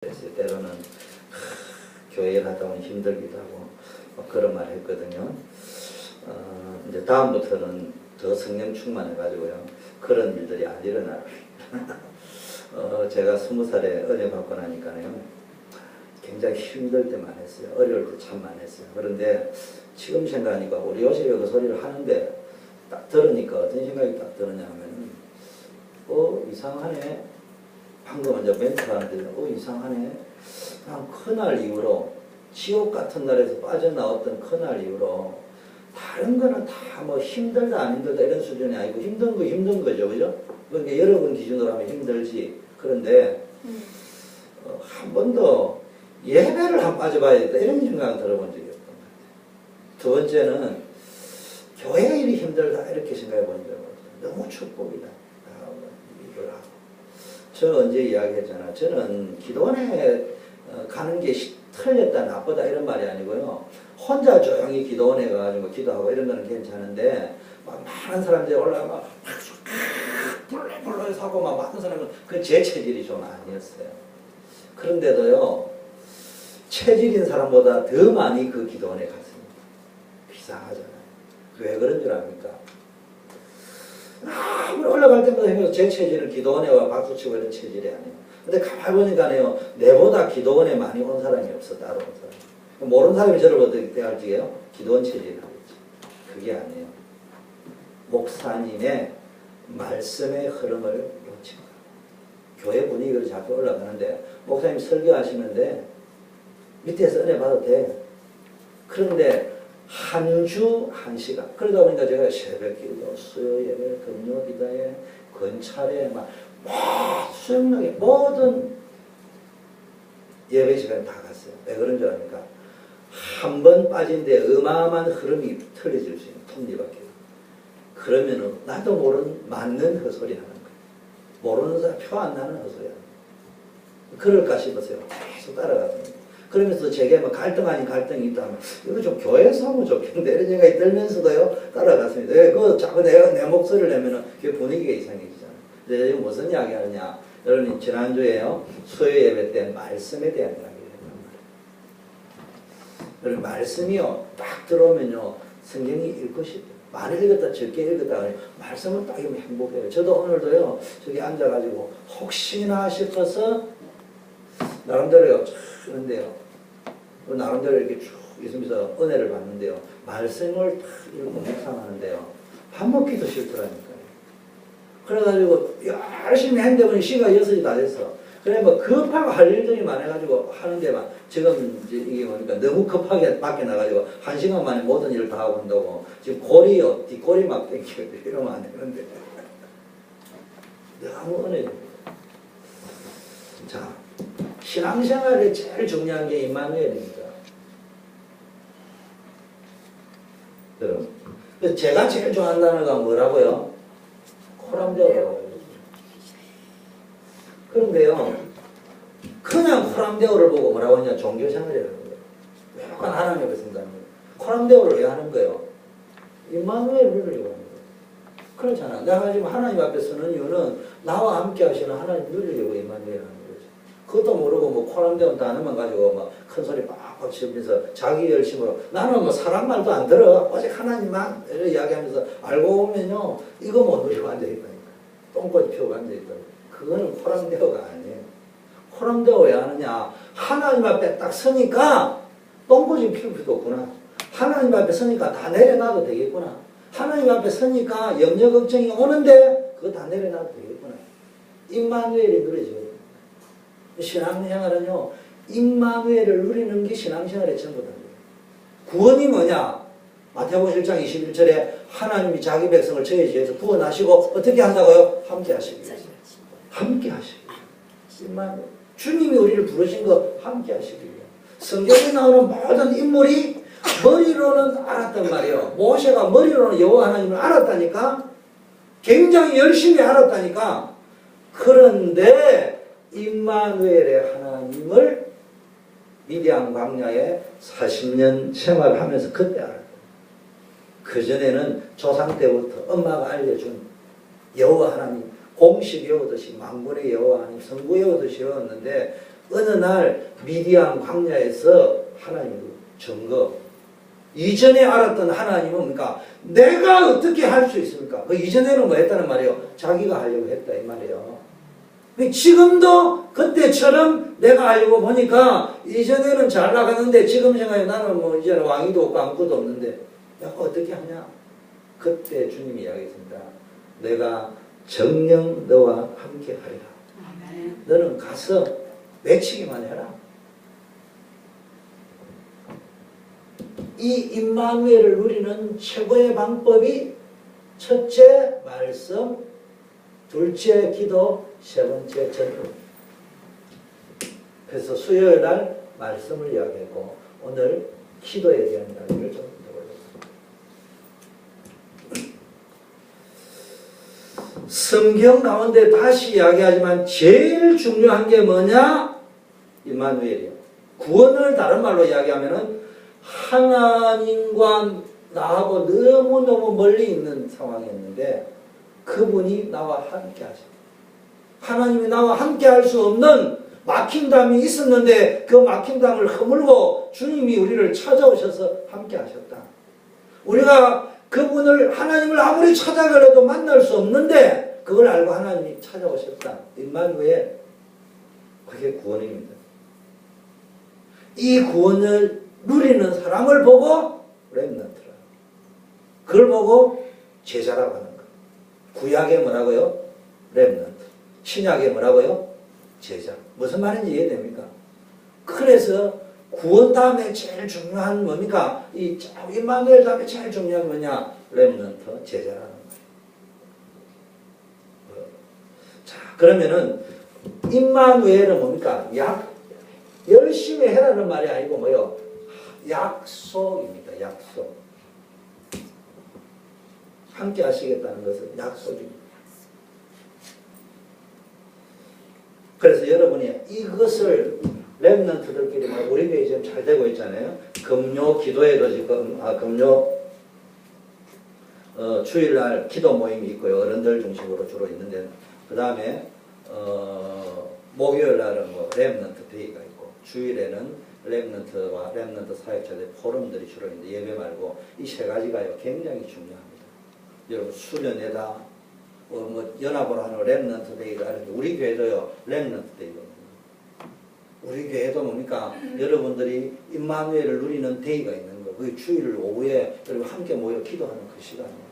그래서 때로는 교회 가다 보면 힘들기도 하고 그런 말 했거든요. 이제 다음부터는 더 성령 충만해가지고요. 그런 일들이 안 일어나요. 제가 20살에 은혜 받고 나니까요. 굉장히 힘들 때 많았어요. 어려울 때 참 많았어요. 그런데 지금 생각하니까 우리 요셉이 그 소리를 하는데 딱 들으니까 어떤 생각이 딱 드느냐 하면 이상하네. 방금 이제 멘트 하는데 이상하네. 그냥 그날 이후로 지옥 같은 날에서 빠져나왔던 그날 이후로 다른 거는 다 뭐 힘들다 안 힘들다 이런 수준이 아니고 힘든 거 힘든 거죠. 그죠? 그러니까 여러분 기준으로 하면 힘들지. 그런데 한 번도 예배를 한 빠져봐야겠다 이런 생각은 들어본 적이 없던 것 같아요. 두 번째는 교회 일이 힘들다 이렇게 생각해 본 적은 없어요. 너무 축복이다. 이걸 하고. 저 언제 이야기했잖아. 저는 기도원에 가는 게 틀렸다 나쁘다 이런 말이 아니고요. 혼자 조용히 기도원에 가가지고 기도하고 이런 거는 괜찮은데 막 많은 사람들이 올라가 박수 불러 사고 막 많은 사람은 그 제 체질이 좀 아니었어요. 그런데도요 체질인 사람보다 더 많이 그 기도원에 갔습니다. 이상하잖아요. 왜 그런 줄 압니까? 아무리 올라갈 때마다 해서 제 체질은 기도원에 와 박수치고 이런 체질이 아니에요. 근데 가만히 보니까요, 내보다 기도원에 많이 온 사람이 없어, 따로 온 사람. 모르는 사람이 저를 어떻게 할지요? 기도원 체질이라고 했지. 그게 아니에요. 목사님의 말씀의 흐름을 놓친 거예요. 교회 분위기를 잡고 올라가는데, 목사님 설교하시는데, 밑에서 은혜 받아도 돼. 그런데, 한 주 한 시간. 그러다 보니까 제가 새벽기도, 수요예배, 금요기도에, 건찰에, 수영역에 모든 예배 시간에 다 갔어요. 왜 그런 줄 아닙니까? 한 번 빠진 데 어마어마한 흐름이 틀어질 수 있는 톱니바퀴. 그러면은 나도 모르는 맞는 헛소리 하는 거예요. 모르는 사람 표 안 나는 헛소리 하는 거예요. 그럴까 싶었어요. 계속 따라갔습니다. 그러면서 제게 뭐 갈등 아닌 갈등이 있다 하면 이거 좀 교회에서 하면 좋겠는데 이런 생각이 들면서도요 따라갔습니다. 왜 그거 자꾸 내 목소리를 내면은 그 분위기가 이상해지잖아요. 근데 지금 무슨 이야기 하느냐? 여러분 지난주에요 수요 예배 때 말씀에 대한 이야기를 했단 말이에요. 여러분 말씀이요 딱 들어오면요 성경이 읽고 싶어요. 많이 읽었다 적게 읽었다 말씀을 딱 읽으면 행복해요. 저도 오늘도요 저기 앉아가지고 혹시나 싶어서 나름대로요 그런데요 나름대로 이렇게 쭉 있으면서 은혜를 받는데요 말씀을 딱 읽고 묵상하는데요 밥 먹기도 싫더라니까요. 그래가지고 열심히 했는데 보니 시가 6시 다 됐어. 그래 뭐 급하고 할 일들이 많아가지고 하는데만 지금 이제 이게 보니까 너무 급하게 밖에 나가지고 1시간 만에 모든 일을 다 하고 한다고 지금 골이요 뒷골이 막 땡기고 이러면 안 되는데 너무 은혜입니다. 자 신앙생활에 제일 중요한 게 임마누엘입니다. 여러분 제가 제일 좋아하는 단어가 뭐라고요? 코람데오라고. 그런데요 그냥 코람데오를 보고 뭐라고 하냐 종교생활이라는 거예요. 외국한 하나님을 생각하는 거예요. 코람데오를 왜 하는 거예요? 임마누엘을 누리려고 하는 거예요. 그렇잖아. 내가 지금 하나님 앞에 서는 이유는 나와 함께 하시는 하나님 누리려고 임마누엘 하는 거예요. 그것도 모르고 뭐 코람데오 단어만 가지고 막 큰 소리 빡빡 치면서 자기 열심으로 나는 뭐 사람 말도 안 들어 오직 하나님만 이렇게 이야기하면서 알고 보면요 이거 못 누리고 앉아있다니까 똥꼬지 펴고 앉아있다고. 그거는 코람데오가 아니에요. 코람데오 왜 하느냐 하나님 앞에 딱 서니까 똥꼬지 피울 필요도 없구나. 하나님 앞에 서니까 다 내려놔도 되겠구나. 하나님 앞에 서니까 염려 걱정이 오는데 그거 다 내려놔도 되겠구나. 임마누엘이 누려져요. 신앙생활은요 임마누엘을 누리는 게 신앙생활의 전부다. 구원이 뭐냐? 마태복음 7장 21절에 하나님이 자기 백성을 저희 죄에서 구원하시고 어떻게 한다고요? 함께 하시기 위해서. 함께 하시기 위해서. 주님이 우리를 부르신 거 함께 하시기 위해서. 성경에 나오는 모든 인물이 머리로는 알았단 말이에요. 모세가 머리로는 여호와 하나님을 알았다니까. 굉장히 열심히 알았다니까. 그런데 임마누엘의 하나님을 미디안 광야에 40년 생활하면서 그때 알았다. 그전에는 조상 때부터 엄마가 알려준 여호와 하나님 공식 외우듯이 만군의 여호와 하나님 성구 외우듯이 외웠는데 어느 날 미디안 광야에서 하나님의 증거, 이전에 알았던 하나님은 뭡니까? 내가 어떻게 할 수 있습니까? 그 이전에는 뭐 했다는 말이에요? 자기가 하려고 했다 이 말이에요. 지금도 그때처럼 내가 알고 보니까 이전에는 잘 나가는데 지금 생각에 나는 뭐 이제는 왕위도 없고 아무것도 없는데 내가 어떻게 하냐? 그때 주님이 이야기했습니다. 내가 정녕 너와 함께 하리라. 너는 가서 외치기만 해라. 이 임마누엘을 누리는 최고의 방법이 첫째 말씀, 둘째 기도, 세 번째 전도. 그래서 수요일 날 말씀을 이야기했고 오늘 기도에 대한 이야기를 좀 해보겠습니다. 성경 가운데 다시 이야기하지만 제일 중요한 게 뭐냐? 임마누엘이요. 구원을 다른 말로 이야기하면은 하나님과 나하고 너무너무 멀리 있는 상황이었는데 그분이 나와 함께 하십니다. 하나님이 나와 함께 할 수 없는 막힌 담이 있었는데 그 막힌 담을 허물고 주님이 우리를 찾아오셔서 함께 하셨다. 우리가 그분을 하나님을 아무리 찾아가려도 만날 수 없는데 그걸 알고 하나님이 찾아오셨다. 임마누엘, 그게 구원입니다. 이 구원을 누리는 사람을 보고 렘넌트라. 그걸 보고 제자라고 하는 거. 구약에 뭐라고요? 렘넌트. 신약에 뭐라고요? 제자. 무슨 말인지 이해됩니까? 그래서 구원 다음에 제일 중요한 뭡니까? 이 임마누엘 다음에 제일 중요한 뭐냐? 렘넌트, 제자라는 거예요. 자, 그러면은 임마누엘은 뭡니까? 열심히 해라는 말이 아니고 뭐요? 약속입니다. 약속. 함께 하시겠다는 것은 약속입니다. 그래서 여러분이 이것을 렘넌트들끼리 우리 교회 지금 잘 되고 있잖아요. 금요 기도회도 지금 주일날 기도 모임이 있고요. 어른들 중심으로 주로 있는데 그 다음에 목요일날은 뭐 렘넌트 데이가 있고 주일에는 렘넌트와 렘넌트 사역자들 포럼들이 주로 있는데 예배 말고 이 세 가지가요 굉장히 중요합니다. 여러분 수련회다 뭐 연합으로 하는 렘넌트 데이가 아닌데 우리 교회도요 렘넌트 데이거든요. 우리 교회도 뭡니까? 여러분들이 임마누엘을 누리는 데이가 있는 거. 그게 주일 오후에 여러분 함께 모여 기도하는 그 시간이에요.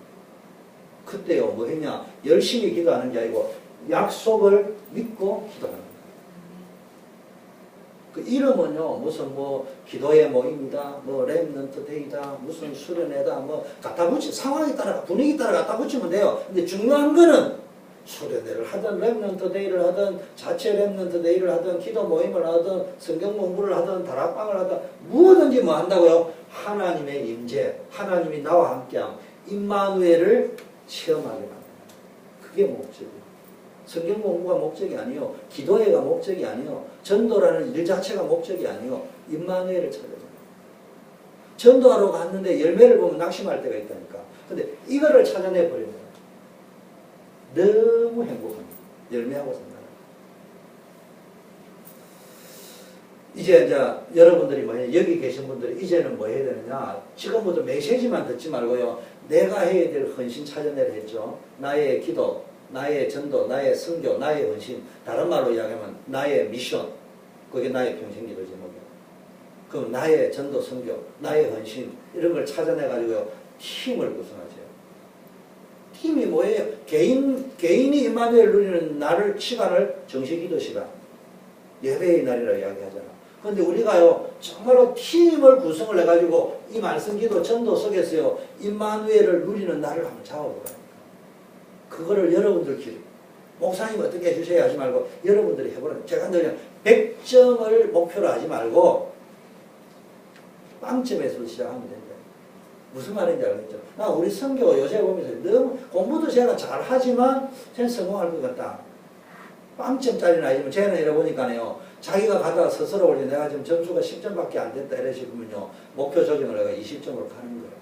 그때요 뭐 했냐? 열심히 기도하는 게 아니고 약속을 믿고 기도하는 거예요. 그 이름은요 무슨 뭐 기도의 모임이다, 뭐 렘넌트 데이다, 무슨 수련회다, 뭐 갖다 붙이 상황에 따라 분위기 따라 갖다 붙이면 돼요. 근데 중요한 거는 수련회를 하든 렘넌트 데이를 하든 자체 렘넌트 데이를 하든 기도 모임을 하든 성경 공부를 하든 다락방을 하든 무엇든지 뭐 한다고요. 하나님의 임재, 하나님이 나와 함께함, 임마누엘을 체험하게 합니다. 그게 목적이에요. 성경 공부가 목적이 아니요. 기도회가 목적이 아니요. 전도라는 일 자체가 목적이 아니요. 임마누엘을 찾아요. 전도하러 갔는데 열매를 보면 낙심할 때가 있다니까. 근데 이거를 찾아내 버리면 너무 행복합니다. 열매하고 산다. 이제 여러분들이 뭐 해요? 여기 계신 분들이 이제는 뭐 해야 되느냐? 지금부터 메시지만 듣지 말고요. 내가 해야 될 헌신 찾아내려 했죠. 나의 기도, 나의 전도, 나의 선교, 나의 헌신. 다른 말로 이야기하면 나의 미션. 그게 나의 평생기도 제목이에요. 그럼 나의 전도, 선교, 나의 헌신 이런 걸 찾아내가지고요. 팀을 구성하세요. 팀이 뭐예요? 개인이 임마누엘 누리는 날을 시간을 정시기도 시간. 예배의 날이라고 이야기하잖아. 그런데 우리가요 정말로 팀을 구성을 해가지고 이 말씀기도 전도 속에서요 임마누엘을 누리는 날을 한번 잡아보라니까. 그거를 여러분들끼리 목사님 어떻게 해주셔야 하지 말고 여러분들이 해보라니까. 제가 늘 100점을 목표로 하지 말고 빵점에서 시작하면 된다. 무슨 말인지 알겠죠? 나 우리 선교 요새 보면서 너무 공부도 제가 잘하지만 쟤는 성공할 것 같다. 빵점짜리는 아니지만 쟤는 이러보니까요 자기가 가다가 스스로 올리 내가 지금 점수가 10점밖에 안 됐다 이러시면요 목표 조정을 내가 20점으로 가는 거예요.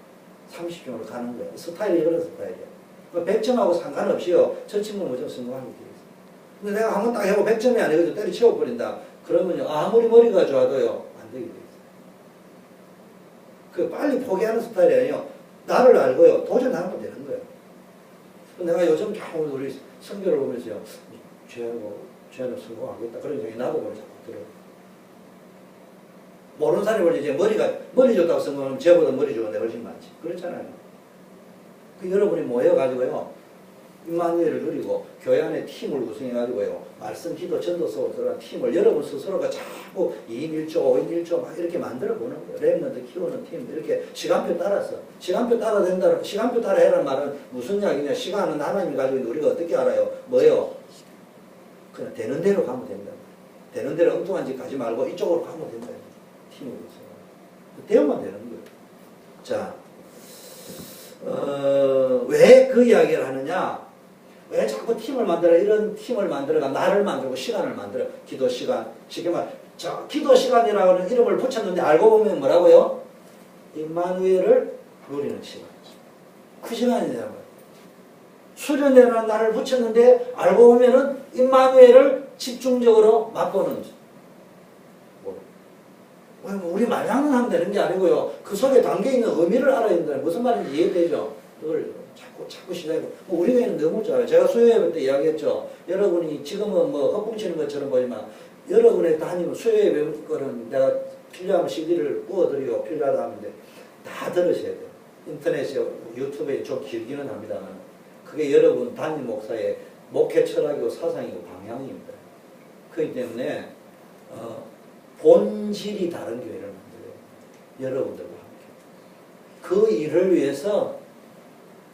30점으로 가는 거예요. 스타일이 그런 스타일이에요. 100점하고 상관없이요 저 친구는 무조건 성공하게 되어 있어요. 근데 내가 한번 딱 해보고 100점이 아니거든 때려치워버린다. 그러면요, 아무리 머리가 좋아도요, 안 되게 돼 있어요. 그 빨리 포기하는 스타일이 아니에요. 나를 알고요, 도전하면 되는 거예요. 내가 요즘 자꾸 우리 성경을 보면서요, 쟤는 성공하겠다. 그런 생각이 나도 모르게 자꾸 들어요. 모르는 사람이 이제 머리 좋다고 성공하면 쟤보다 머리 좋은 데 훨씬 많지. 그렇잖아요. 그 여러분이 모여가지고요, 임마누엘을 누리고 교회 안에 팀을 구성해가지고요, 말씀, 기도, 전도 속으로 들어간 팀을 여러분 스스로가 자꾸 2인 1조, 5인 1조 막 이렇게 만들어 보는 거예요. 랩런트 키우는 팀 이렇게 시간표 따라서 시간표 따라 된다. 시간표 따라 해라는 말은 무슨 이야기냐? 시간은 하나님이 가지고 있는데 우리가 어떻게 알아요? 뭐예요? 그냥 되는 대로 가면 된다. 되는 대로 엉뚱한 짓 가지 말고 이쪽으로 가면 된다. 팀을 구성. 대우만 되는 거예요. 자, 왜 그 이야기를 하느냐? 왜 자꾸 팀을 만들어? 이런 팀을 만들어가 나를 만들고 시간을 만들어. 기도 시간. 쉽게 말, 기도 시간이라는 이름을 붙였는데 알고 보면 뭐라고요? 임마누엘을 누리는 시간. 그 시간이냐고요. 수련회라는 날을 붙였는데 알고 보면은 임마누엘을 집중적으로 맛보는. 우리 마냥은 하면 되는 게 아니고요. 그 속에 담겨있는 의미를 알아야 된다. 무슨 말인지 이해되죠? 그걸 자꾸 시작하고. 우리 교회는 너무 좋아요. 제가 수요예배 때 이야기했죠. 여러분이 지금은 헛뭉치는 것처럼 보지만 여러분의 담임 수요예배 거는 내가 필요하면 CD를 구워드리고 필요하다 하는데 다 들으셔야 돼요. 인터넷에 유튜브에 좀 길기는 합니다만 그게 여러분 담임 목사의 목회 철학이고 사상이고 방향입니다. 그렇기 때문에 본질이 다른 교회를 만들어요. 여러분들과 함께. 그 일을 위해서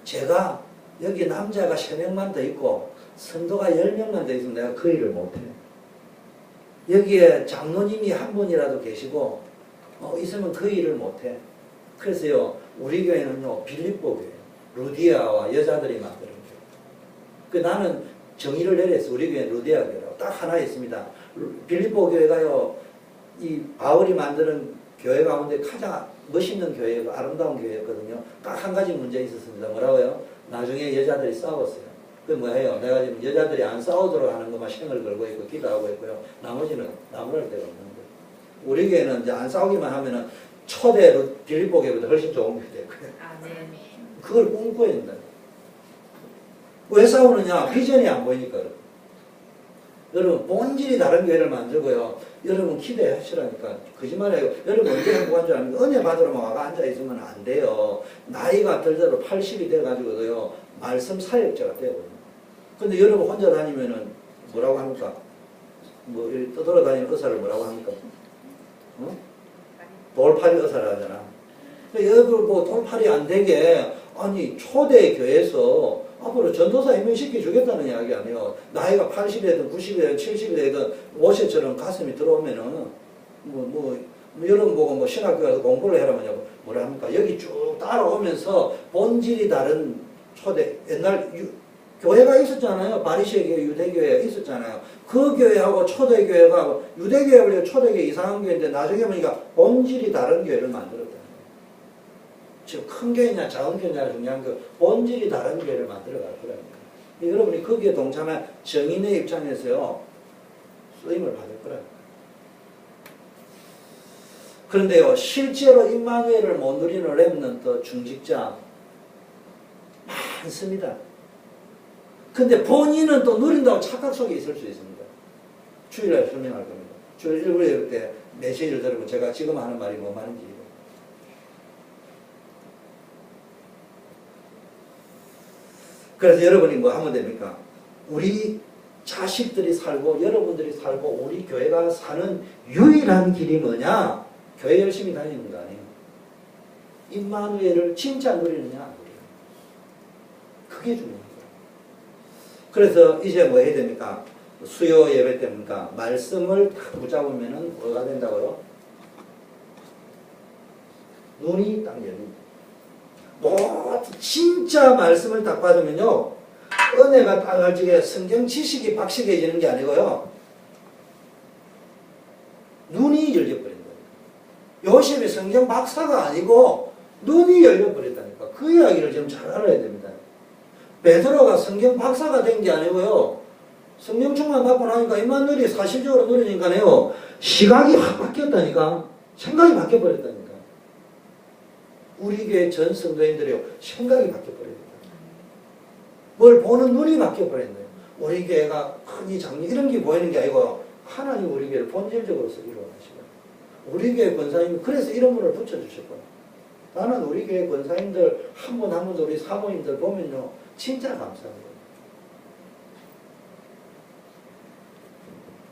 제가 여기 남자가 3명만 더 있고 성도가 10명만 더 있으면 내가 그 일을 못해. 여기에 장로님이 한 분이라도 계시고 있으면 그 일을 못해. 그래서요, 우리 교회는요, 빌립보 교회, 루디아와 여자들이 만드는 교회. 나는 정의를 내렸어. 우리 교회는 루디아 교회라고 딱 하나 있습니다. 빌립보 교회가요, 이 바울이 만드는 교회 가운데 가장 멋있는 교회고 아름다운 교회였거든요. 딱 한 가지 문제 있었습니다. 뭐라고요? 나중에 여자들이 싸웠어요. 그게 뭐예요? 내가 지금 여자들이 안 싸우도록 하는 것만 신을 걸고 있고 기도하고 있고요. 나머지는 나무랄 데가 없는 거예요. 우리 교회는 이제 안 싸우기만 하면은 초대 빌립보 교회보다 훨씬 좋은 교회 될 거예요. 그걸 꿈꿔야 된다. 왜 싸우느냐? 비전이 안 보이니까. 여러분 본질이 다른 교회를 만들고요. 여러분 기대하시라니까. 거짓말이에요. 여러분 언제 행복한 줄 아닙니까? 은혜 받으러만 와가 앉아있으면 안 돼요. 나이가 들대로 80이 돼가지고도요. 말씀 사역자가 되거든요. 근데 여러분 혼자 다니면은 뭐라고 합니까? 떠돌아다니는 의사를 뭐라고 합니까? 돌팔이 의사를 하잖아. 여러분 돌팔이 안 되게 아니 초대 교회에서 앞으로 전도사 임명시켜 주겠다는 이야기 아니에요. 나이가 80이든 90이든 70이 되든 모세처럼 가슴이 들어오면은 여러분 보고 신학교 가서 공부를 해라면 뭐라 합니까? 여기 쭉 따라오면서 본질이 다른 초대 옛날 교회가 있었잖아요. 바리새 교회, 유대교회가 있었잖아요. 그 교회하고 초대교회가 유대교회가 초대교회 이상한 교회인데 나중에 보니까 본질이 다른 교회를 만들었다. 지금 큰 교회냐 작은 교회냐 중요한 그 본질이 다른 교회를 만들어갈 거라니까. 여러분이 거기에 동참한 정인의 입장에서요 쓰임을 받을 거라니까. 그런데요 실제로 임마누엘을 못 누리는 렘넌트 중직자 많습니다. 근데 본인은 또 누린다고 착각 속에 있을 수 있습니다. 주일날 설명할 겁니다. 주일 1부 예배 때 메시지를 들으면 제가 지금 하는 말이 뭔 말인지. 그래서 여러분이 뭐 하면 됩니까? 우리 자식들이 살고 여러분들이 살고 우리 교회가 사는 유일한 길이 뭐냐? 교회 열심히 다니는 거 아니에요. 임마누엘을 진짜 누리느냐 안 누리느냐. 그게 중요한 거예요. 그래서 이제 뭐 해야 됩니까? 수요 예배 때입니까? 말씀을 딱 붙잡으면은 뭐가 된다고요? 눈이 딱 열립니다. 진짜 말씀을 딱 받으면요 은혜가 딱 알지게 성경 지식이 박식해지는 게 아니고요 눈이 열려버린다. 요셉이 성경 박사가 아니고 눈이 열려버렸다니까. 그 이야기를 좀 잘 알아야 됩니다. 베드로가 성경 박사가 된 게 아니고요 성령 충만 받고 나니까 임마누엘이 사실적으로 누리니까요. 시각이 확 바뀌었다니까. 생각이 바뀌어버렸다니까. 우리 교회 전 성도인들이요. 생각이 바뀌어버렸다. 뭘 보는 눈이 바뀌어버렸네요. 우리 교회가 크니 작니 이런 게 보이는 게 아니고 하나님 우리 교회를 본질적으로 쓰기로 하시고 우리 교회 권사님이 그래서 이런 분을 붙여주셨거든요. 나는 우리 교회 권사님들 한 분 한 분도 우리 사모님들 보면요. 진짜 감사합니다.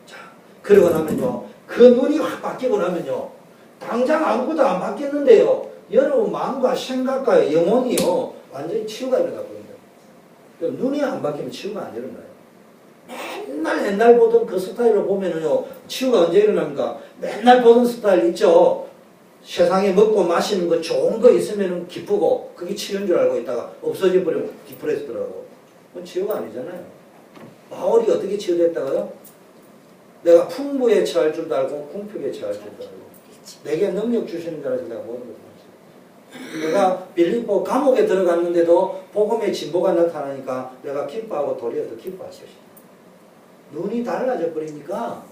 자, 그러고 나면요. 그 눈이 확 바뀌고 나면요. 당장 아무것도 안 바뀌었는데요. 여러분 마음과 생각과 영혼이요. 완전히 치유가 일어나거든요. 눈이 안 바뀌면 치유가 안 일어나요. 맨날 옛날 보던 그 스타일로 보면은요. 치유가 언제 일어납니까? 맨날 보던 스타일 있죠. 세상에 먹고 마시는 거 좋은 거 있으면 기쁘고 그게 치유인 줄 알고 있다가 없어져 버리면 디프레스 들어가고 그건 치유가 아니잖아요. 바울이 어떻게 치유됐다고요? 내가 풍부에 처할 줄도 알고 궁핍에 처할 줄도 알고 내게 능력 주시는 줄 알아서 내가 모든 것을 했어요. 내가 빌립보 감옥에 들어갔는데도 복음의 진보가 나타나니까 내가 기뻐하고 도리어 더 기뻐하셨어요. 눈이 달라져 버리니까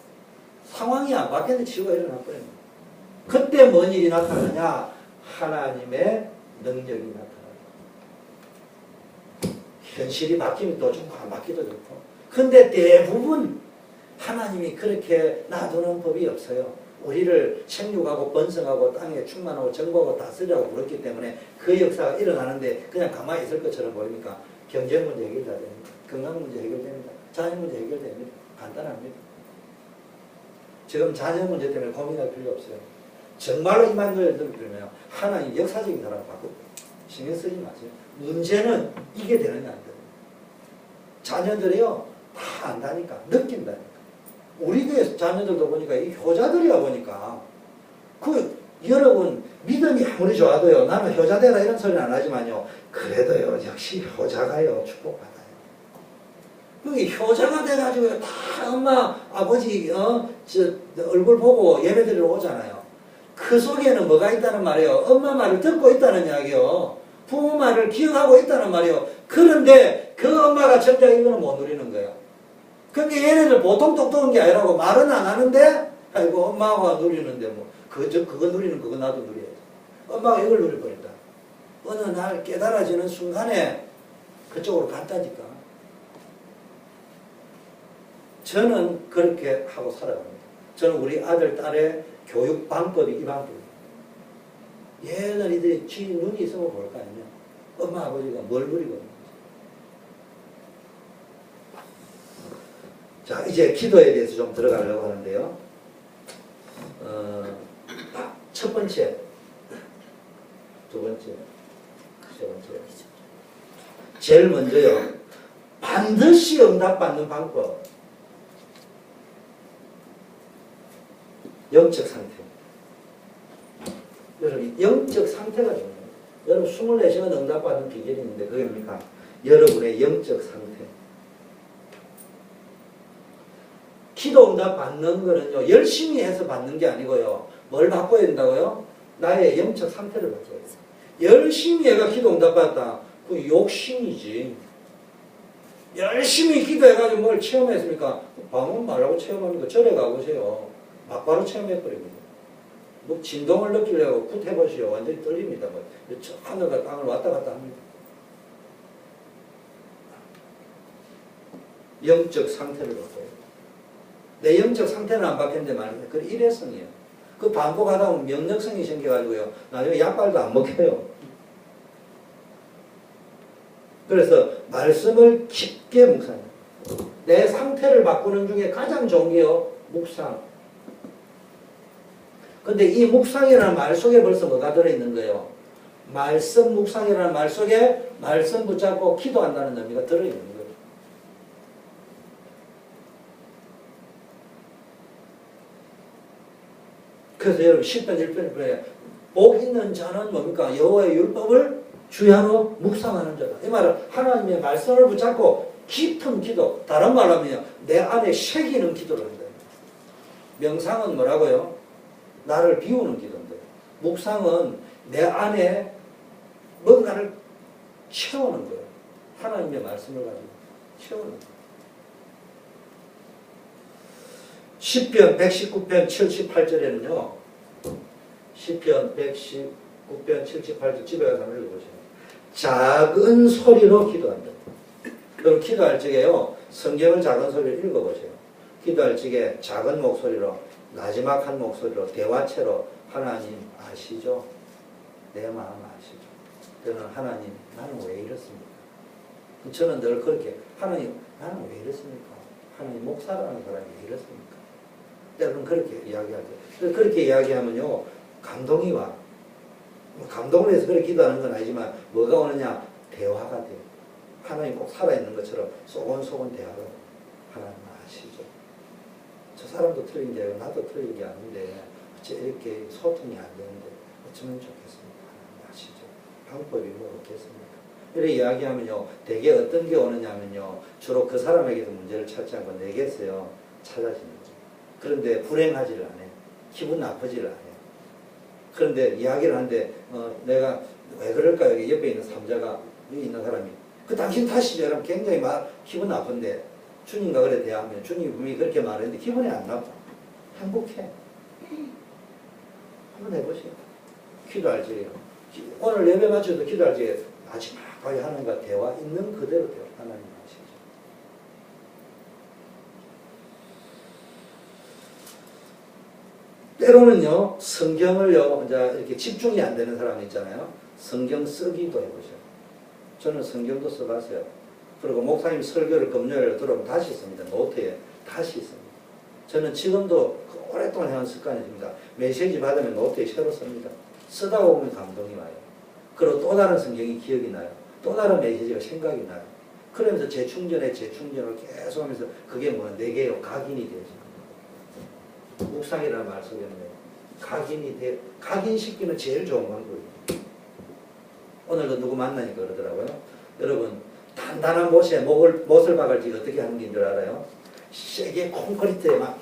상황이 안 바뀌는데 치유가 일어나 버려요. 그때 뭔 일이 나타나냐? 하나님의 능력이 나타나요. 현실이 바뀌면 또 좋고 안 바뀌도 좋고. 근데 대부분 하나님이 그렇게 놔두는 법이 없어요. 우리를 생육하고 번성하고 땅에 충만하고 정복하고 다스리라고 부르기 때문에 그 역사가 일어나는데 그냥 가만히 있을 것처럼 보이니까 경제 문제 해결다 됩니다. 건강 문제 해결됩니다. 자녀 문제 해결됩니다. 간단합니다. 지금 자녀 문제 때문에 고민할 필요 없어요. 정말로 임마누엘 들으면 하나님 역사적인 사람 바꾸고 신경 쓰지 마세요. 문제는 이게 되느냐 안 되느냐. 자녀들이요 다 안다니까 느낀다니까. 우리 교회 자녀들도 보니까 이 효자들이야 보니까 그 여러분 믿음이 아무리 좋아도요 나는 효자되라 이런 소리는 안 하지만요 그래도요 역시 효자가요 축복받아요. 여기 효자가 돼가지고 다 엄마 아버지 얼굴 보고 예배드리러 오잖아요. 그 속에는 뭐가 있다는 말이에요. 엄마 말을 듣고 있다는 이야기요. 부모 말을 기억하고 있다는 말이에요. 그런데 그 엄마가 정작 이거는 못 누리는 거예요. 그러니까 얘네들 보통 똑똑한 게 아니라고 말은 안 하는데 아이고 엄마가 누리는데 뭐 그거 누리는 그거 나도 누려야지. 엄마가 이걸 누려버린다. 어느 날 깨달아지는 순간에 그쪽으로 갔다니까. 저는 그렇게 하고 살아갑니다. 저는 우리 아들, 딸의 교육 방법이 이 방법이에요. 얘네들이 지 눈이 있으면 볼 거 아니냐. 엄마, 아버지가 뭘 누리거든요. 자, 이제 기도에 대해서 좀 들어가려고 하는데요. 첫 번째, 두 번째, 세 번째. 제일 먼저요. 반드시 응답받는 방법. 영적 상태. 여러분, 영적 상태가 중요해요. 여러분, 24시간 응답받는 비결이 있는데, 그게 뭡니까? 여러분의 영적 상태. 기도 응답 받는 거는요, 열심히 해서 받는 게 아니고요. 뭘 바꿔야 된다고요? 나의 영적 상태를 바꿔야 돼요. 열심히 해가 기도 응답 받았다. 그 욕심이지. 열심히 기도해가지고 뭘 체험했습니까? 방언 말하고 체험하는 거 절에 가보세요. 막바로 체험해버립니다. 뭐 진동을 느끼려고 굿 해보시오. 완전히 떨립니다. 뭐 하늘과 땅을 왔다 갔다 합니다. 영적 상태를 바꿔요. 내 영적 상태는 안 바뀌는데 말이에요. 그 일회성이에요. 그 반복하다 보면 명령성이 생겨가지고요. 나중에 약발도 안 먹혀요. 그래서 말씀을 깊게 묵상해요. 내 상태를 바꾸는 중에 가장 좋은 게요. 묵상. 근데 이 묵상이라는 말 속에 벌써 뭐가 들어있는 거예요? 말씀 묵상이라는 말 속에 말씀 붙잡고 기도한다는 의미가 들어있는 거예요. 그래서 여러분 10편 1편에 그래요. 복 있는 자는 뭡니까? 여호와의 율법을 주야로 묵상하는 자다. 이 말은 하나님의 말씀을 붙잡고 깊은 기도, 다른 말로 하면 내 안에 새기는 기도를 한다. 명상은 뭐라고요? 나를 비우는 기도인데, 묵상은 내 안에 뭔가를 채우는 거예요. 하나님의 말씀을 가지고 채우는 거예요. 시편 119편 78절에는요. 시편 119편 78절 집에 가서 한번 읽어보세요. 작은 소리로 기도한다. 그럼 기도할 적에요. 성경을 작은 소리로 읽어보세요. 기도할 적에 작은 목소리로 나지막한 목소리로 대화체로 하나님 아시죠? 내 마음 아시죠? 저는 하나님 나는 왜 이렇습니까? 저는 늘 그렇게 하나님 나는 왜 이렇습니까? 하나님 목사라는 사람이 왜 이렇습니까? 여러분 그렇게 이야기하죠. 그렇게 이야기하면요 감동이 와. 감동을 해서 그렇게 기도하는 건 아니지만 뭐가 오느냐? 대화가 돼요. 하나님 꼭 살아있는 것처럼 소곤소곤 대화가 돼요. 하나님 아시죠? 저 사람도 틀린 게 아니고 나도 틀린 게 아닌데 어째 이렇게 소통이 안 되는데 어쩌면 좋겠습니까? 하나님 아시죠? 방법이 뭐 없겠습니까? 이렇게 이야기하면요 대개 어떤 게 오느냐면요 주로 그 사람에게도 문제를 찾지 않고 내게서요 찾아지는 거예요. 그런데 불행하지를 않아요. 기분 나쁘지를 않아요. 그런데 이야기를 하는데 내가 왜 그럴까 여기 옆에 있는 삼자가 여기 있는 사람이 그 당신 탓이죠. 여러분 굉장히 기분 나쁜데 주님과 그래 대하면 주님이 분명히 그렇게 말했는데 기분이 안 나빠. 행복해. 한번 해보세요. 기도할 적에 오늘 예배 마쳐도 기도할 적에 마지막까지 하나님과 대화 있는 그대로 대화 하나님 하시죠. 때로는요 성경을요 이제 이렇게 집중이 안 되는 사람 있잖아요. 성경 쓰기도 해보세요. 저는 성경도 써봤어요. 그리고 목사님 설교를 금요일에 들어오면 다시 씁니다. 노트에 다시 씁니다. 저는 지금도 오랫동안 해온 습관이 있습니다. 메시지 받으면 노트에 새로 씁니다. 쓰다 보면 감동이 와요. 그리고 또 다른 성경이 기억이 나요. 또 다른 메시지가 생각이 나요. 그러면서 재충전을 계속 하면서 그게 뭐야? 내게요. 각인이 되어집니다. 묵상이라는 말 속에는 각인시키는 제일 좋은 방법이에요. 오늘도 누구 만나니까 그러더라고요. 여러분 단단한 못에 못을 박을지 어떻게 하는 게 줄 알아요? 세게 콘크리트에 막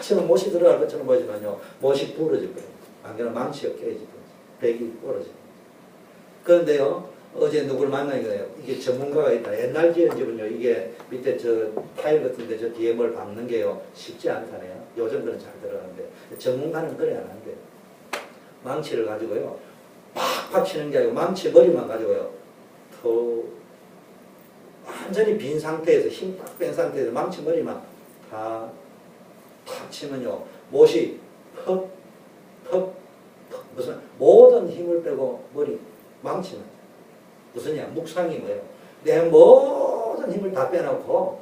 처럼 못이 들어갈 것처럼 보이지만요 못이 부러질 거예요. 안 그러면 망치가 깨질 거예요. 벽이 부러져요. 그런데요 어제 누구를 만나니까 이게 전문가가 있다. 옛날 지은 집은요 이게 밑에 저 타일 같은데 저 뒤에 뭘 박는 게요 쉽지 않다네요. 요즘 거는 잘 들어가는데 전문가는 그래 안 한대요. 망치를 가지고요 팍팍 치는 게 아니고 망치 머리만 가지고요 더 완전히 빈 상태에서 힘 딱 뺀 상태에서 망치 머리만 다 탁 치면요 못이 퍽 무슨 모든 힘을 빼고 머리 망치는 무슨이야 묵상이 뭐예요? 내 모든 힘을 다 빼놓고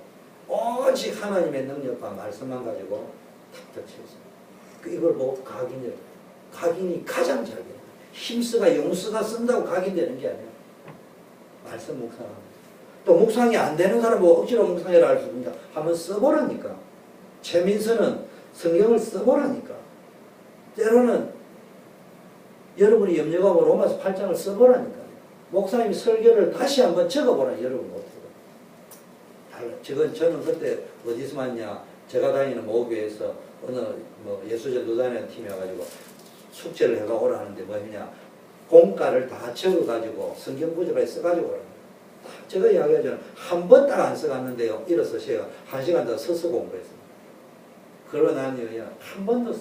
오직 하나님의 능력과 말씀만 가지고 탁탁 치겠습니다. 이걸 보고 각인이 가장 잘 돼요. 힘쓰가 용쓰가 쓴다고 각인되는 게 아니에요. 말씀 묵상합니다. 또 묵상이 안 되는 사람은 뭐 억지로 묵상해라 할 수 있습니다. 한번 써보라니까. 최민서는 성경을 써보라니까. 때로는 여러분이 염려하고 로마서 8장을 써보라니까. 목사님이 설교를 다시 한번 적어보라. 여러분 못해요. 저는 그때 어디서 왔냐. 제가 다니는 모교에서 어느 예수전도단이라는 팀이 와가지고 숙제를 해가 오라 하는데 뭐 했냐. 공과를 다 적어가지고 성경 구절까지 써가지고 오라. 제가 이야기하자면 한 번 딱 안 써갔는데요. 일어서세요. 1시간 더 서서 공부했습니다. 그러고 난 이후에 한 번도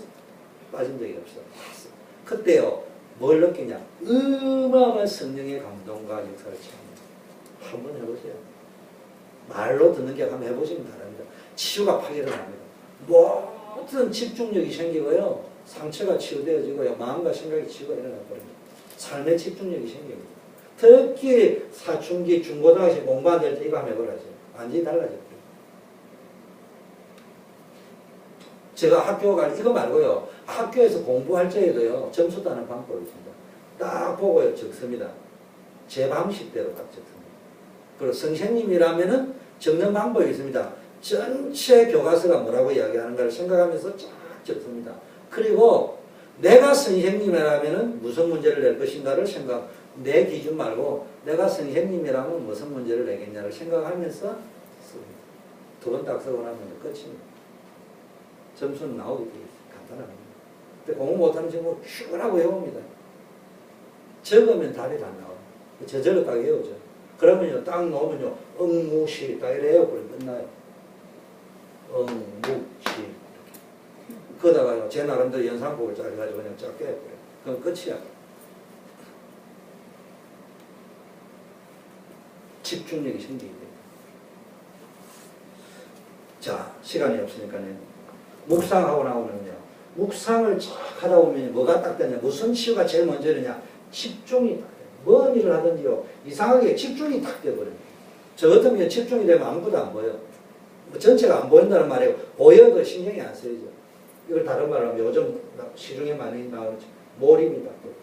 빠진 적이 없어요. 그때요. 뭘 느끼냐. 어마어마한 성령의 감동과 역사를 체험합니다. 한번 해보세요. 말로 듣는 게 한번 해보시면 다릅니다. 치유가 팍 일어납니다. 모든 집중력이 생기고요. 상처가 치유되어지고요. 마음과 생각이 치유가 일어나버립니다. 삶의 집중력이 생깁니다. 특히 사춘기, 중고등학생 공부할 때 이거 한번 해보라죠. 완전히 달라져요. 제가 학교 갈 이거 말고요. 학교에서 공부할 때에도요. 점수 따는 방법이 있습니다. 딱 보고요. 적습니다. 제 방식대로 딱 적습니다. 그리고 선생님이라면은 적는 방법이 있습니다. 전체 교과서가 뭐라고 이야기하는가를 생각하면서 쫙 적습니다. 그리고 내가 선생님이라면은 무슨 문제를 낼 것인가를 내 기준 말고 내가 선생님이라면 무슨 문제를 내겠냐를 생각하면서 씁니다. 두 번 딱 쓰고 나면 끝입니다. 점수는 나오게 되어 있어요. 간단합니다. 근데 공부 못하는 친구는 슈하고 외웁니다. 적으면 답이 다 나와요. 저절로 딱 외우죠. 그러면요, 딱 놓으면요, 응무시 딱 이래 외워버리면 끝나요. 묵시. 그러다가 제 나름대로 연상곡을 짜가지고 그냥 짧게 해버려요. 그건 끝이야. 집중력이 생기게 돼요. 자, 시간이 없으니까요. 묵상하고 나오면요. 묵상을 쫙 하다 보면 뭐가 딱 되냐. 무슨 치유가 제일 먼저 되냐. 집중이 딱 돼요. 뭔 일을 하든지요. 이상하게 집중이 딱 돼버려요. 저 같은 경우에 집중이 되면 아무것도 안 보여. 뭐 전체가 안 보인다는 말이에요. 보여도 신경이 안 쓰이죠. 이걸 다른 말로 하면 요즘 시중에 많이 나오죠. 몰입이 딱 돼요.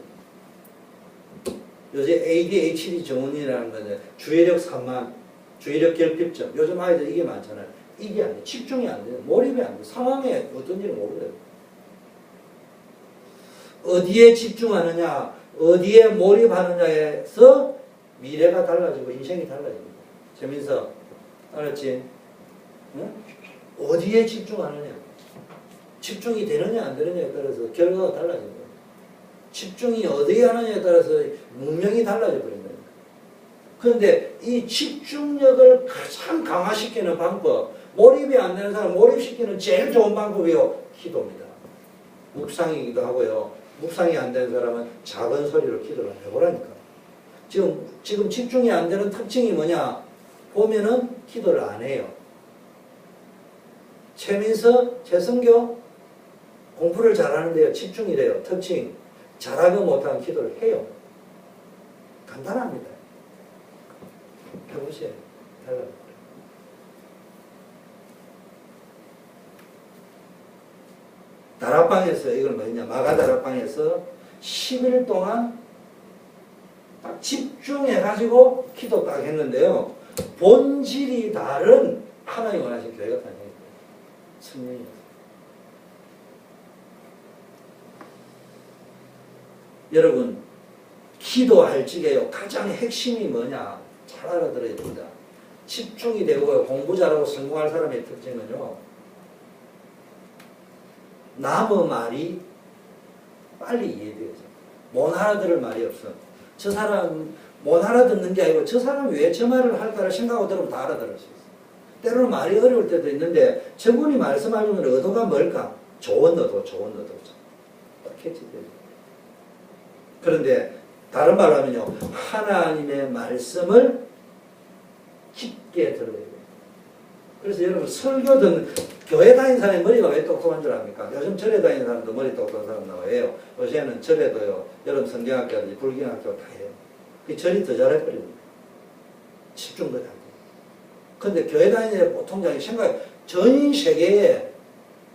요새 ADHD 정원이라는 거는 주의력 산만, 주의력 결핍증. 요즘 아이들 이게 많잖아요. 이게 안 돼. 집중이 안 돼요. 몰입이 안 돼. 상황에 어떤 일을 모르요. 어디에 집중하느냐, 어디에 몰입하느냐에서 미래가 달라지고 인생이 달라집니다. 재민서, 알았지? 응? 어디에 집중하느냐. 집중이 되느냐 안 되느냐에 따라서 결과가 달라진 거예요. 집중이 어디에 하느냐에 따라서 문명이 달라져 버린 거예요. 그런데 이 집중력을 가장 강화시키는 방법, 몰입이 안 되는 사람 몰입시키는 제일 좋은 방법이요. 기도입니다. 묵상이기도 하고요. 묵상이 안 되는 사람은 작은 소리로 기도를 해보라니까. 지금 집중이 안 되는 특징이 뭐냐? 보면은 기도를 안 해요. 최민서, 최성교 공부를 잘하는데요. 집중이 돼요. 특징. 잘하고 못하면 기도를 해요. 간단합니다. 해보세요. 달라요. 다락방에서 이걸 뭐냐? 마가 다락방에서 10일 동안 딱 집중해가지고 기도 딱 했는데요. 본질이 다른 하나님 원하신 교회가 탄생했어요. 성령이었어요. 여러분, 기도할 적에요. 가장 핵심이 뭐냐? 잘 알아들어야 됩니다. 집중이 되고 공부 잘하고 성공할 사람의 특징은요. 남의 말이 빨리 이해되죠. 못 알아들을 말이 없어. 저 사람 못 알아듣는 게 아니고 저 사람이 왜 저 말을 할까를 생각하고 들으면 다 알아들을 수 있어. 때로는 말이 어려울 때도 있는데 저분이 말씀하는 의도가 뭘까? 좋은 의도, 좋은 의도죠. 딱 캐치되죠. 그런데 다른 말로 하면요. 하나님의 말씀을 깊게 들어야 돼요. 그래서 여러분 설교 듣는 교회 다니는 사람이 머리가 왜 똑똑한 줄 압니까? 요즘 절에 다니는 사람도 머리 똑똑한 사람 나와요. 요새는 절에도요. 여러분 성경학교라든지 불경학교 다 해요. 그 절이 더 잘해버립니다. 집중도 안 돼요. 근데 교회 다니는 보통 전 세계에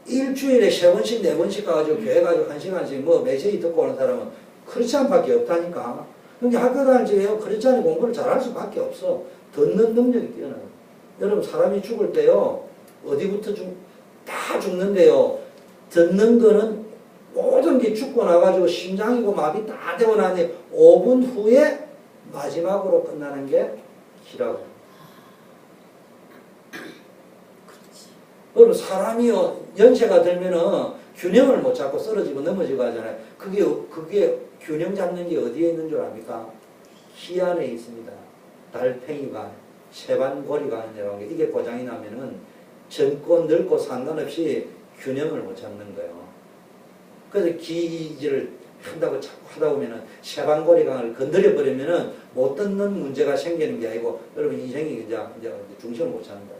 일주일에 3번씩 4번씩 가가지고 교회 가지고 1시간씩 뭐 메시지 듣고 오는 사람은 크리스찬밖에 없다니까. 근데 학교 다닐 적에요. 크리스찬이 공부를 잘할 수밖에 없어. 듣는 능력이 뛰어나요. 여러분 사람이 죽을 때요. 어디부터 다 죽는데요. 듣는 거는 모든 게 죽고 나가지고 심장이고 마비 다 되고 나니 5분 후에 마지막으로 끝나는 게 기라고. 여러분 사람이요. 연세가 들면은 균형을 못 잡고 쓰러지고 넘어지고 하잖아요. 그게 균형 잡는 게 어디에 있는 줄 압니까? 키 안에 있습니다. 달팽이가 세반고리가 아니라는 게 이게 고장이 나면은 젊고 늙고 상관없이 균형을 못 잡는 거예요. 그래서 기질을 한다고 자꾸 하다 보면은 세반고리강을 건드려 버리면은 못 듣는 문제가 생기는 게 아니고 여러분 인생이 이제 중심을 못 잡는다.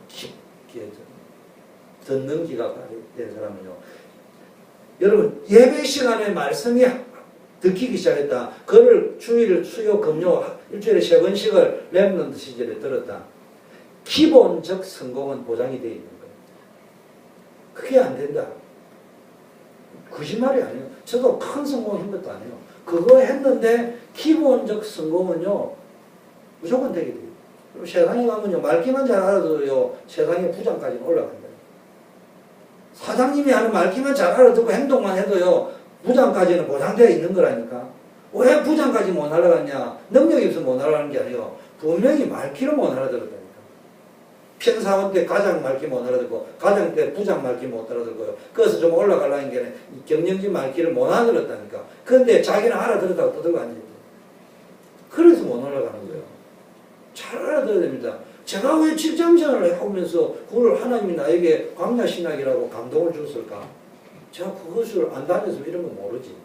깊게 듣는 귀가 된 사람은요. 여러분 예배 시간에 말씀이 듣기 시작했다. 그걸 주일, 수요, 금요 일주일에 3번씩을 랩런트 시절에 들었다. 기본적 성공은 보장이 되어 있는 거예요. 그게 안 된다. 거짓말이 아니에요. 저도 큰 성공 한 것도 아니에요. 그거 했는데 기본적 성공은요. 무조건 되게 돼요. 그리고 세상에 가면요. 말기만 잘 알아도요. 세상의 부장까지는 올라간다. 사장님이 하는 말기만 잘 알아듣고 행동만 해도요. 부장까지는 보장되어 있는 거라니까. 왜 부장까지 못 알아갔냐? 능력이 없어서 못 알아가는 게 아니에요. 분명히 말귀를 못 알아들었다니까. 평사원 때 가장 말귀 못 알아듣고 가장 때 부장 말귀 못 알아듣고요. 그래서 좀 올라가려는 게 경영진 말귀를 못 알아들었다니까. 그런데 자기는 알아들었다고 떠들고 앉아있대. 그래서 못 올라가는 거예요. 잘 알아들어야 됩니다. 제가 왜 직장생활을 하면서 그걸 하나님이 나에게 광야신학이라고 감동을 줬을까? 제가 그것을 안 다녔으면 이런 거 모르지.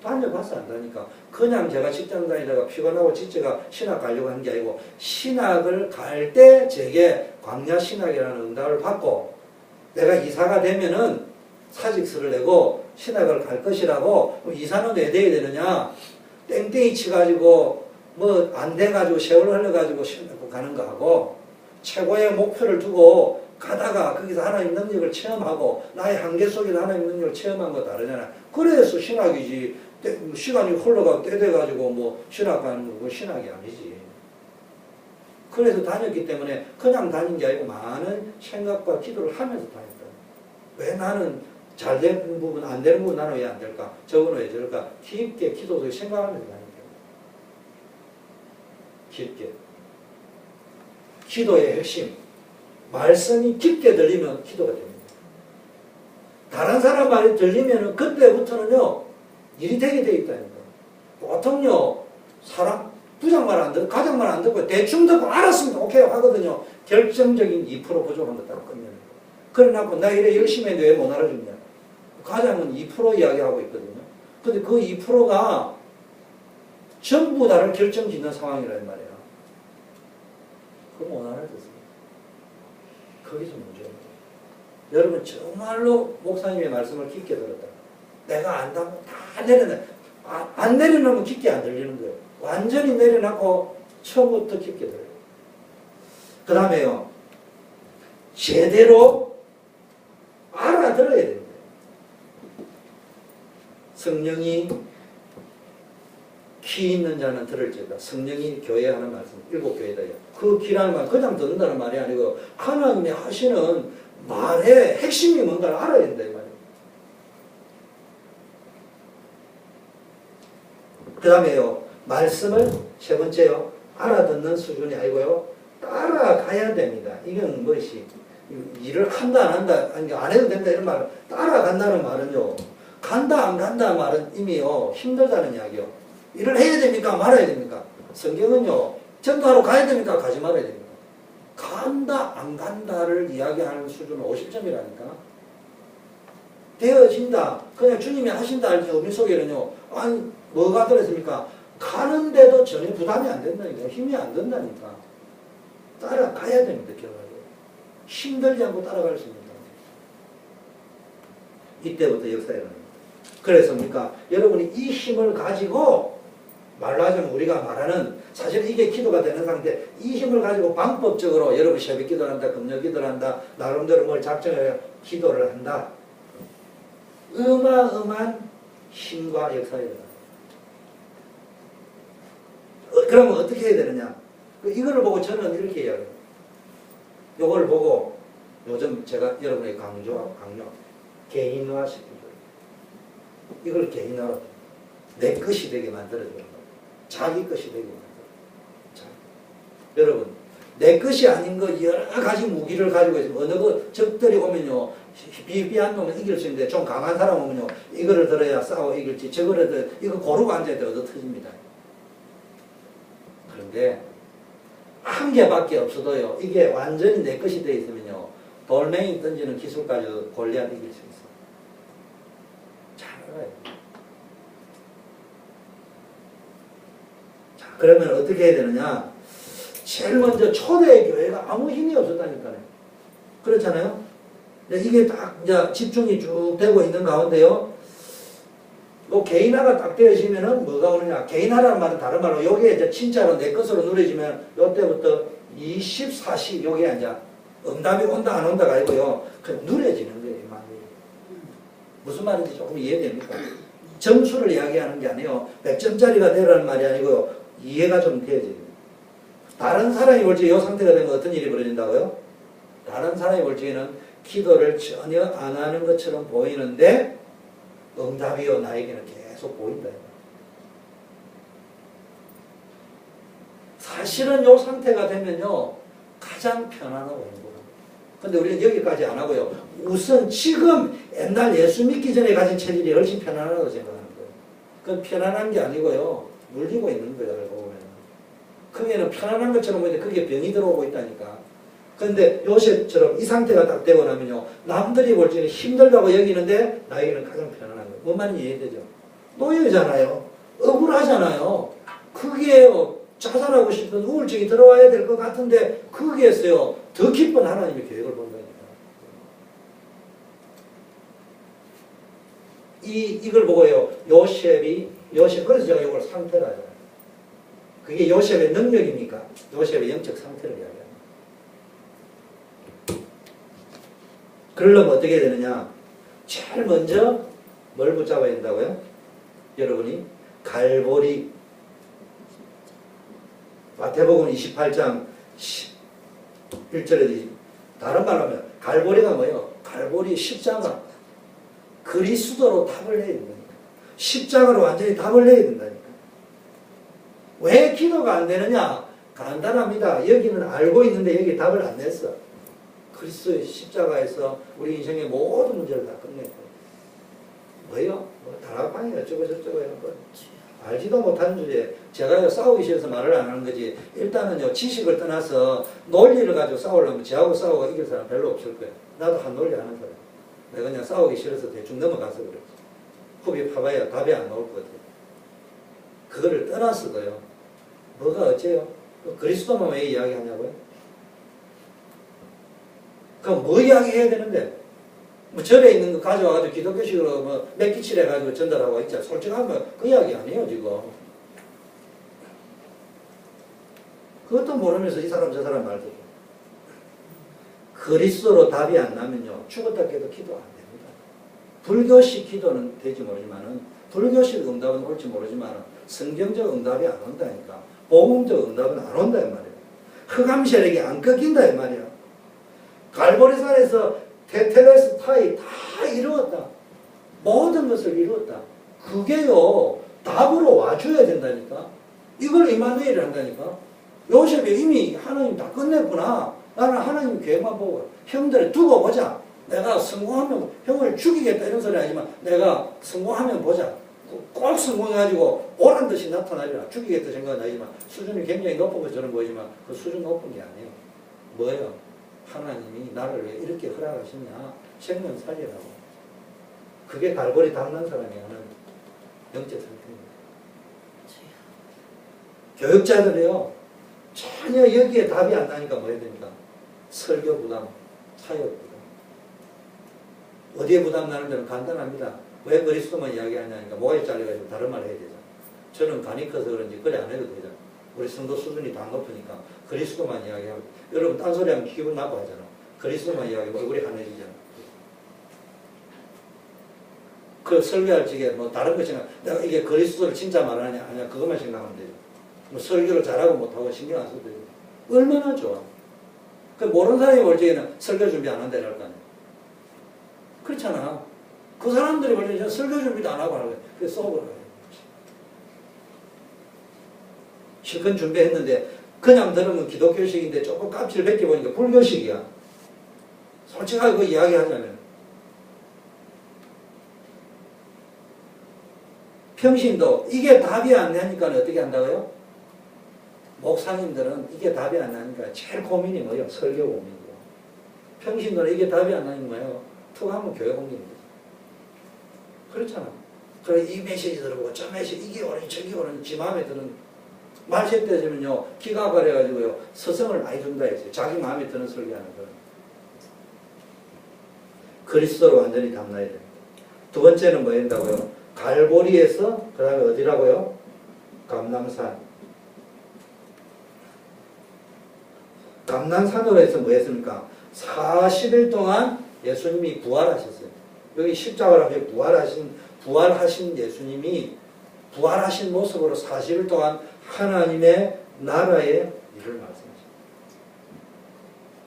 다녀봐서 안다니까. 그냥 제가 직장 다니다가 피곤하고 지체가 신학 가려고 한 게 아니고 신학을 갈 때 제게 광야신학이라는 응답을 받고 내가 이사가 되면은 사직서를 내고 신학을 갈 것이라고. 이사는 왜 돼야 되느냐? 땡땡이 치가지고 뭐 안 돼가지고 세월 흘러가지고 신학 가는 거하고 최고의 목표를 두고 가다가 거기서 하나님 능력을 체험하고 나의 한계 속에서 하나님 능력을 체험한 거 다르잖아. 그래서 신학이지. 시간이 흘러가고 때 돼가지고 뭐 신학 가는 거 신학이 아니지. 그래서 다녔기 때문에 그냥 다닌 게 아니고 많은 생각과 기도를 하면서 다녔다. 왜 나는 잘 되는 부분, 안 되는 부분 나는 왜 안 될까? 저거는 왜 저럴까? 깊게 기도 속에 생각하면서 다녔다. 깊게. 기도의 핵심. 말씀이 깊게 들리면 기도가 됩니다. 다른 사람 말이 들리면 그때부터는요, 일이 되게 돼 있다니까. 보통요, 사람, 부장 말 안 듣고, 가장 말 안 듣고, 대충 듣고, 알았습니다. 오케이 하거든요. 결정적인 2% 부족한 거 딱 끝내는 거. 그래 놓고, 나 이래 열심히 했는데 왜 못 알아주냐. 가장은 2% 이야기하고 있거든요. 근데 그 2%가 전부 다를 결정 짓는 상황이란 말이야. 그럼 못 알아듣습니다. 거기서 문제예요. 여러분 정말로 목사님의 말씀을 깊게 들었다. 내가 안다고 다 내려놔. 안 내려놓으면 깊게 안 들리는 거예요. 완전히 내려놓고 처음부터 깊게 들어요. 그 다음에요. 제대로 알아들어야 됩니다. 성령이 키 있는 자는 들을지어다. 성령이 교회에 하는 말씀, 7교회다요. 그 키라는 말 그냥 듣는다는 말이 아니고 하나님이 하시는 말의 핵심이 뭔가를 알아야 된다 이 말이에요. 그 다음에요. 말씀을 세 번째요. 알아듣는 수준이 아니고요. 따라가야 됩니다. 이건 무엇이 일을 한다 안 한다 아니 안 해도 된다 이런 말. 따라간다는 말은요. 간다 안 간다 말은 이미요 힘들다는 이야기요. 일을 해야 됩니까? 말아야 됩니까? 성경은요. 전도하러 가야 됩니까? 가지 말아야 됩니까? 간다 안 간다를 이야기하는 수준은 50점이라니까. 되어진다. 그냥 주님이 하신다 할 때 의미 속에는요. 아니 뭐가 들었습니까? 가는데도 전혀 부담이 안 된다니까. 힘이 안 든다니까. 따라가야 됩니다. 결과적으로. 힘들지 않고 따라갈 수 있는 이때부터 역사에 일어납니다. 그래서 뭡니까? 여러분이 이 힘을 가지고 말로 하자면 우리가 말하는 사실 이게 기도가 되는 상태 이 힘을 가지고 방법적으로 여러분 새벽 기도를 한다 금요 기도를 한다 나름대로 뭘 작정해서 기도를 한다. 어마어마한 힘과 역사에 일어납니다. 그러면 어떻게 해야 되느냐? 이거를 보고 저는 이렇게 이야기해요. 이걸 보고 요즘 제가 여러분에게 강조 개인화시키죠. 이걸 개인화로 내 것이 되게 만들어주는 거예요. 자기 것이 되게 만들어요. 자, 여러분 내 것이 아닌 거 여러 가지 무기를 가지고 있으면 어느 거 적들이 오면요 비비한 놈은 이길 수 있는데 좀 강한 사람 오면요 이거를 들어야 싸워 이길지 저거를 들어 이거 고르고 앉아야 돼 얻어 터집니다. 그런데 한 개밖에 없어도요 이게 완전히 내 것이 되어 있으면요 돌멩이 던지는 기술까지 골리앗 이길 수 있어요. 잘 알아야 돼요. 자, 그러면 어떻게 해야 되느냐? 제일 먼저 초대 교회가 아무 힘이 없었다니까요. 그렇잖아요? 이게 딱 이제 집중이 쭉 되고 있는 가운데요. 뭐 개인화가 딱 되어지면은 뭐가 오느냐? 개인화라는 말은 다른 말로 여기에 이제 진짜로 내 것으로 누려지면 이때부터 24시 여기에 이제 응답이 온다 안 온다가 아니고요. 그냥 누려지는 거예요. 이 말이. 무슨 말인지 조금 이해됩니까? 점수를 이야기하는 게 아니에요. 100점짜리가 되라는 말이 아니고요. 이해가 좀 되어집니다. 다른 사람이 볼 적에 이 상태가 되면 어떤 일이 벌어진다고요? 다른 사람이 볼 적에는 기도를 전혀 안 하는 것처럼 보이는데 응답이요 나에게는 계속 보인다. 사실은 이 상태가 되면요 가장 편안하고 행복합니다. 근데 우리는 여기까지 안 하고요. 우선 지금 옛날 예수 믿기 전에 가진 체질이 훨씬 편안하다고 생각하는 거예요. 그건 편안한 게 아니고요. 물리고 있는 거예요. 알고 보면. 그게는 편안한 것처럼 보이는데 그게 병이 들어오고 있다니까. 그런데 요셉처럼 이 상태가 딱 되고 나면요, 남들이 볼 때는 힘들다고 여기는데 나에게는 가장 편안한 거예요. 뭔 말인지 이해되죠? 노예잖아요. 억울하잖아요. 그게요, 자살하고 싶은 우울증이 들어와야 될 것 같은데 거기에서요 더 깊은 하나님의 계획을 본다니까. 이걸 보고요, 요셉, 그래서 제가 이걸 상태라 하잖아요. 그게 요셉의 능력입니까? 요셉의 영적 상태를 이야기합니다. 그러려면 어떻게 되느냐? 제일 먼저 뭘 붙잡아야 된다고요? 여러분이 갈보리, 마태복음 28장 1절에 다른 말로 하면 갈보리가 뭐예요? 갈보리 십자가, 그리스도로 답을 내야 된다니까. 십자가로 완전히 답을 내야 된다니까. 왜 기도가 안 되느냐? 간단합니다. 여기는 알고 있는데 여기 답을 안 냈어. 그리스도의 십자가에서 우리 인생의 모든 문제를 다 끝냈고. 뭐예요? 뭐 다락방이 어쩌고 저쩌고 이런 거 알지도 못하는 주제에 제가 싸우기 싫어서 말을 안 하는 거지. 일단은요, 지식을 떠나서 논리를 가지고 싸우려면 저하고 싸우고 이길 사람 별로 없을 거예요. 나도 한 논리 하는 사람. 내가 그냥 싸우기 싫어서 대충 넘어가서 그렇지. 후비 파봐야 답이 안 나올 것 같아요. 그거를 떠나서도요, 뭐가 어째요? 그리스도만 왜 이야기하냐고요? 그럼 뭐 이야기해야 되는데? 뭐 절에 있는 거 가져와가지고 기독교식으로 뭐 맥기칠 해가지고 전달하고 있자. 솔직하면 그 이야기 아니에요, 지금. 그것도 모르면서 이 사람 저 사람 말 듣고. 그리스도로 답이 안 나면요, 죽었다 깨도 기도 안 됩니다. 불교식 기도는 되지 모르지만은, 불교식 응답은 올지 모르지만은, 성경적 응답이 안 온다니까. 복음적 응답은 안 온다, 이 말이에요. 흑암 세력이 안 꺾인다, 이 말이에요. 갈보리산에서 테텔레스타이 다 이루었다. 모든 것을 이루었다. 그게요, 답으로 와줘야 된다니까. 이걸 이마누엘이 한다니까. 요셉이 이미 하나님 다 끝냈구나. 나는 하나님 계획만 보고 형들을 두고 보자. 내가 성공하면 형을 죽이겠다 이런 소리 하지만 내가 성공하면 보자. 꼭 성공해가지고 오란 듯이 나타나리라. 죽이겠다 생각은 나지만 수준이 굉장히 높은 것처럼 보이지만 그 수준 높은 게 아니에요. 뭐예요? 하나님이 나를 왜 이렇게 허락하시냐? 생명 살리라고. 그게 갈보리 닦는 사람이 하는 영적 상태입니다. 교육자들이요, 전혀 여기에 답이 안 나니까 뭐 해야 됩니까? 설교 부담, 사역 부담. 어디에 부담 나는 데는 간단합니다. 왜 그리스도만 이야기하냐니까 목에 잘려가지고 다른 말 해야 되잖아. 저는 간이 커서 그런지 그래 안 해도 되잖아. 우리 성도 수준이 다 높으니까 그리스도만 이야기하고. 여러분 딴소리 하면 기분 나빠하잖아. 그리스도만 이야기하면 얼굴이 환해지잖아. 그 설교할 적에 뭐 다른 거 생각, 내가 이게 그리스도를 진짜 말하냐 아니야 그것만 생각하면 되죠. 뭐 설교를 잘하고 못하고 신경 안 써도 되죠. 얼마나 좋아. 그 모르는 사람이 올 적에는 설교 준비 안 한다 이럴 거 아니야. 그렇잖아. 그 사람들이 볼 적에는 설교 준비도 안 하고 하는 거야. 그래서 써버려요. 실컷 준비했는데 그냥 들으면 기독교식인데 조금 깝치를 뱉게 보니까 불교식이야. 솔직하게 그 이야기 하자면. 평신도 이게 답이 안 나니까 어떻게 한다고요? 목사님들은 이게 답이 안 나니까 제일 고민이 뭐예요? 설교 고민이고. 평신도는 이게 답이 안 나니까 뭐예요? 툭 하면 교회 옮깁니다. 그렇잖아. 그래 이 메시지 들어보고 저 메시지 이게 오는 저게 오는 지 마음에 드는 말세 때 되면요 기가 가려가지고요 서성을 많이 준다 했어요. 자기 마음에 드는 설교하는 거. 그리스도로 완전히 담나야 됩니다. 두 번째는 뭐 된다고요? 갈보리에서 그 다음에 어디라고요? 감람산. 감람산으로 해서 뭐 했습니까? 40일 동안 예수님이 부활하셨어요. 여기 십자가로 부활하신 예수님이 부활하신 모습으로 40일 동안 하나님의 나라의 일을 말씀하십니다.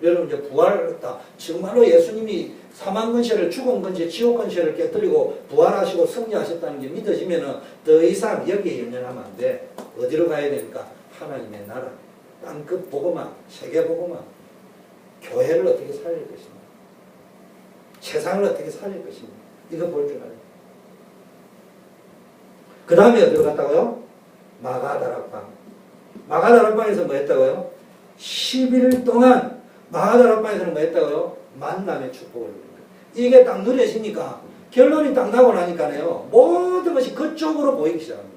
여러분 이제 부활했다. 정말로 예수님이 사망 근세를 죽은 근세 지옥 근세를 깨뜨리고 부활하시고 승리하셨다는 게 믿어지면은 더 이상 여기에 연연하면 안 돼. 어디로 가야 되니까 하나님의 나라, 땅끝 보고만, 세계 보고만, 교회를 어떻게 살릴 것인가, 세상을 어떻게 살릴 것인가, 이거 볼 줄 알아요. 그 다음에 어디로 갔다고요? 마가다락방. 마가다락방에서 뭐 했다고요? 11일 동안 마가다락방에서는 뭐 했다고요? 만남의 축복을 누립니다. 이게 딱 누려지니까 결론이 딱 나고 나니까요. 모든 것이 그쪽으로 보이기 시작합니다.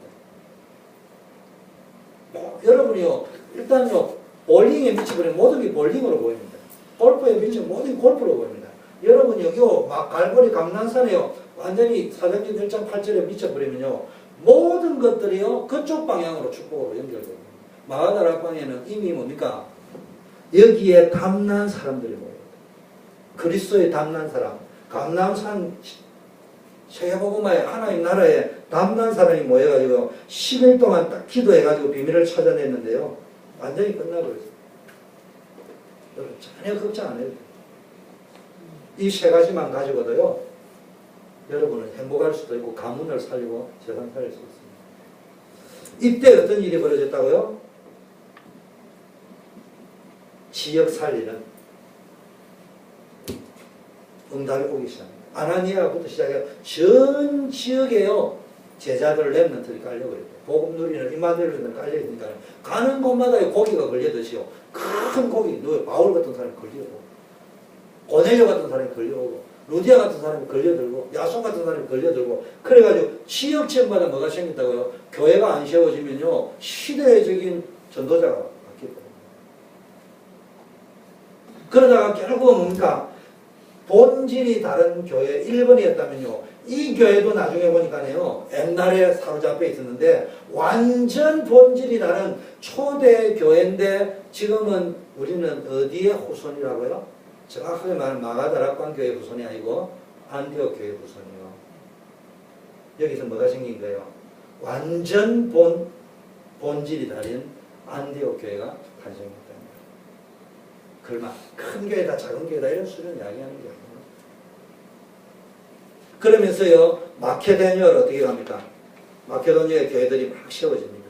여러분이요. 일단요. 볼링에 미쳐버리면 모든 게 볼링으로 보입니다. 골프에 미치면 모든 게 골프로 보입니다. 여러분이요. 막 갈고리 감난산에요. 완전히 사도행전 1장 8절에 미쳐버리면요. 모든 것들이요. 그쪽 방향으로 축복으로 연결됩니다. 마가다락방에는 이미 뭡니까? 여기에 담난 사람들이 모여요. 그리스도의 담난 사람. 감남산 세계복음화의 하나님 나라에 담난 사람이 모여가지고 10일 동안 딱 기도해가지고 비밀을 찾아냈는데요. 완전히 끝나버렸어요. 여러분 전혀 걱정 안 해도 돼요. 이 세 가지만 가지고도요. 여러분은 행복할 수도 있고 가문을 살리고 세상 살릴 수 있습니다. 이때 어떤 일이 벌어졌다고요? 지역 살리는 응답이 오기 시작합니다. 아나니아부터 시작해서 전 지역에요. 제자들 랩런트들이 깔려버렸대요. 복음 누리는 이마누엘들 깔려있으니까 가는 곳마다 고기가 걸려듯이요. 큰 고기, 바울 같은 사람이 걸려오고 고넬료 같은 사람이 걸려오고 루디아 같은 사람이 걸려들고 야손 같은 사람이 걸려들고 그래가지고 지역 지역마다 뭐가 생겼다고요? 교회가 안 세워지면요. 시대적인 전도자가 바뀌거든요. 그러다가 결국은 뭡니까? 본질이 다른 교회 1번이었다면요. 이 교회도 나중에 보니까요. 옛날에 사로잡혀 있었는데 완전 본질이 다른 초대 교회인데 지금은 우리는 어디의 후손이라고요? 정확하게 말하면 마가다락방 교회 후손이 아니고 안디옥 교회 후손이요. 여기서 뭐가 생긴 거예요? 완전 본질이 다른 안디옥 교회가 탄생했다. 그러나 큰 교회다 작은 교회다 이런 수준 이야기하는 게 아니에요. 그러면서요 마케도니아로 어떻게 갑니까? 마케도니아의 교회들이 막 세워집니다.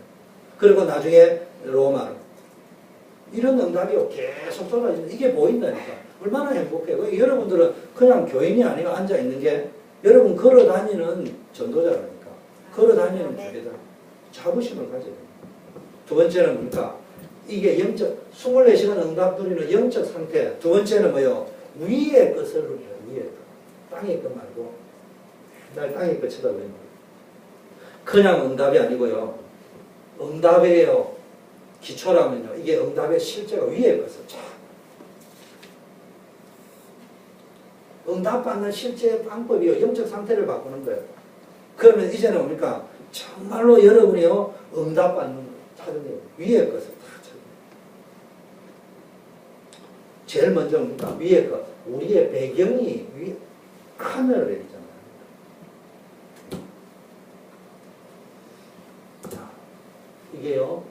그리고 나중에 로마로 이런 응답이 계속 쏟아지는 이게 보인다니까. 얼마나 행복해요. 여러분들은 그냥 교인이 아니고 앉아있는 게 여러분 걸어다니는 전도자라니까. 걸어다니는 교회다. 자부심을 가져야 됩니다. 두 번째는 뭡니까? 이게 영적, 24시간 응답 누리는 영적 상태. 두 번째는 뭐요? 위의 것을 누려요. 위의 것. 땅의 것 말고. 날 땅의 것 쳐다보는 거예요. 그냥 응답이 아니고요. 응답이에요. 기초라면요. 이게 응답의 실제가 위의 것을 쫙. 응답받는 실제 방법이요. 영적 상태를 바꾸는 거예요. 그러면 이제는 뭡니까? 정말로 여러분이요. 응답받는 거 찾는 거예요. 위의 것을 다 찾는 거예요. 제일 먼저 뭡니까? 위의 것. 우리의 배경이 하늘에 있잖아요. 자, 이게요.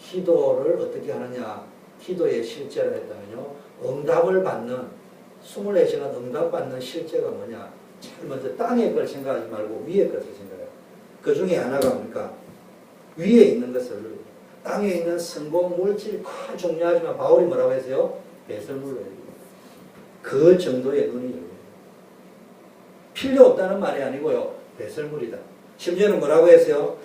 기도를 어떻게 하느냐. 기도의 실제로 했다면요. 응답을 받는 24시간 응답받는 실제가 뭐냐. 제일 먼저 땅의 걸 생각하지 말고 위의 것을 생각해요. 그 중에 하나가 뭡니까? 위에 있는 것을 땅에 있는 성공, 물질 다 중요하지만 바울이 뭐라고 했어요? 배설물로 해요. 그 정도의 눈이 열려요. 필요 없다는 말이 아니고요. 배설물이다. 심지어는 뭐라고 했어요?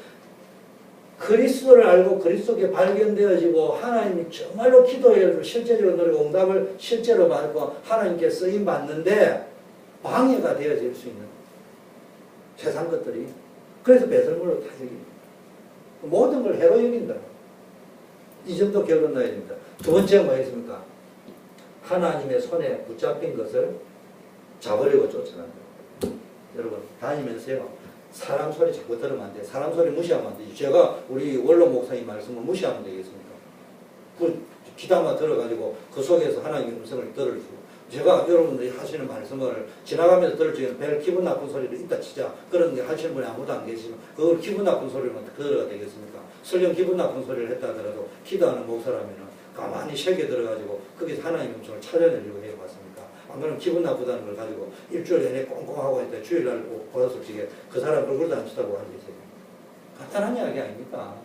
그리스도를 알고 그리스도께 발견되어지고 하나님이 정말로 기도를 실제적으로 누리고 응답을 실제로 받고 하나님께 쓰임 받는데 방해가 되어질 수 있는 세상 것들이 그래서 배설물로 다 여깁니다. 모든 걸 해로 여긴다. 이 정도 결론 나야 됩니다. 두 번째가 뭐였습니까? 하나님의 손에 붙잡힌 것을 잡으려고 쫓아간다. 여러분 다니면서요. 사람 소리 자꾸 들으면 안 돼. 사람 소리 무시하면 안 되지. 제가 우리 원로 목사님 말씀을 무시하면 되겠습니까? 그 귀담아 들어가지고 그 속에서 하나님의 음성을 들을수록 제가 여러분들이 하시는 말씀을 지나가면서 들을 적에는 별 기분 나쁜 소리를 있다 치자. 그런데 하시는 분이 아무도 안 계시면 그걸 기분 나쁜 소리만 들어야 되겠습니까? 설령 기분 나쁜 소리를 했다 하더라도 기도하는 목사라면 가만히 새겨 들어가지고 거기서 하나님의 음성을 찾아내려고 해요. 맞습니까? 안 그러면 기분 나쁘다는 걸 가지고 일주일 내내 꽁꽁하고 있다 주일날 보았을 적에 그 사람 얼굴도 안 쳐다보고 앉아있어요. 간단한 이야기 아닙니까?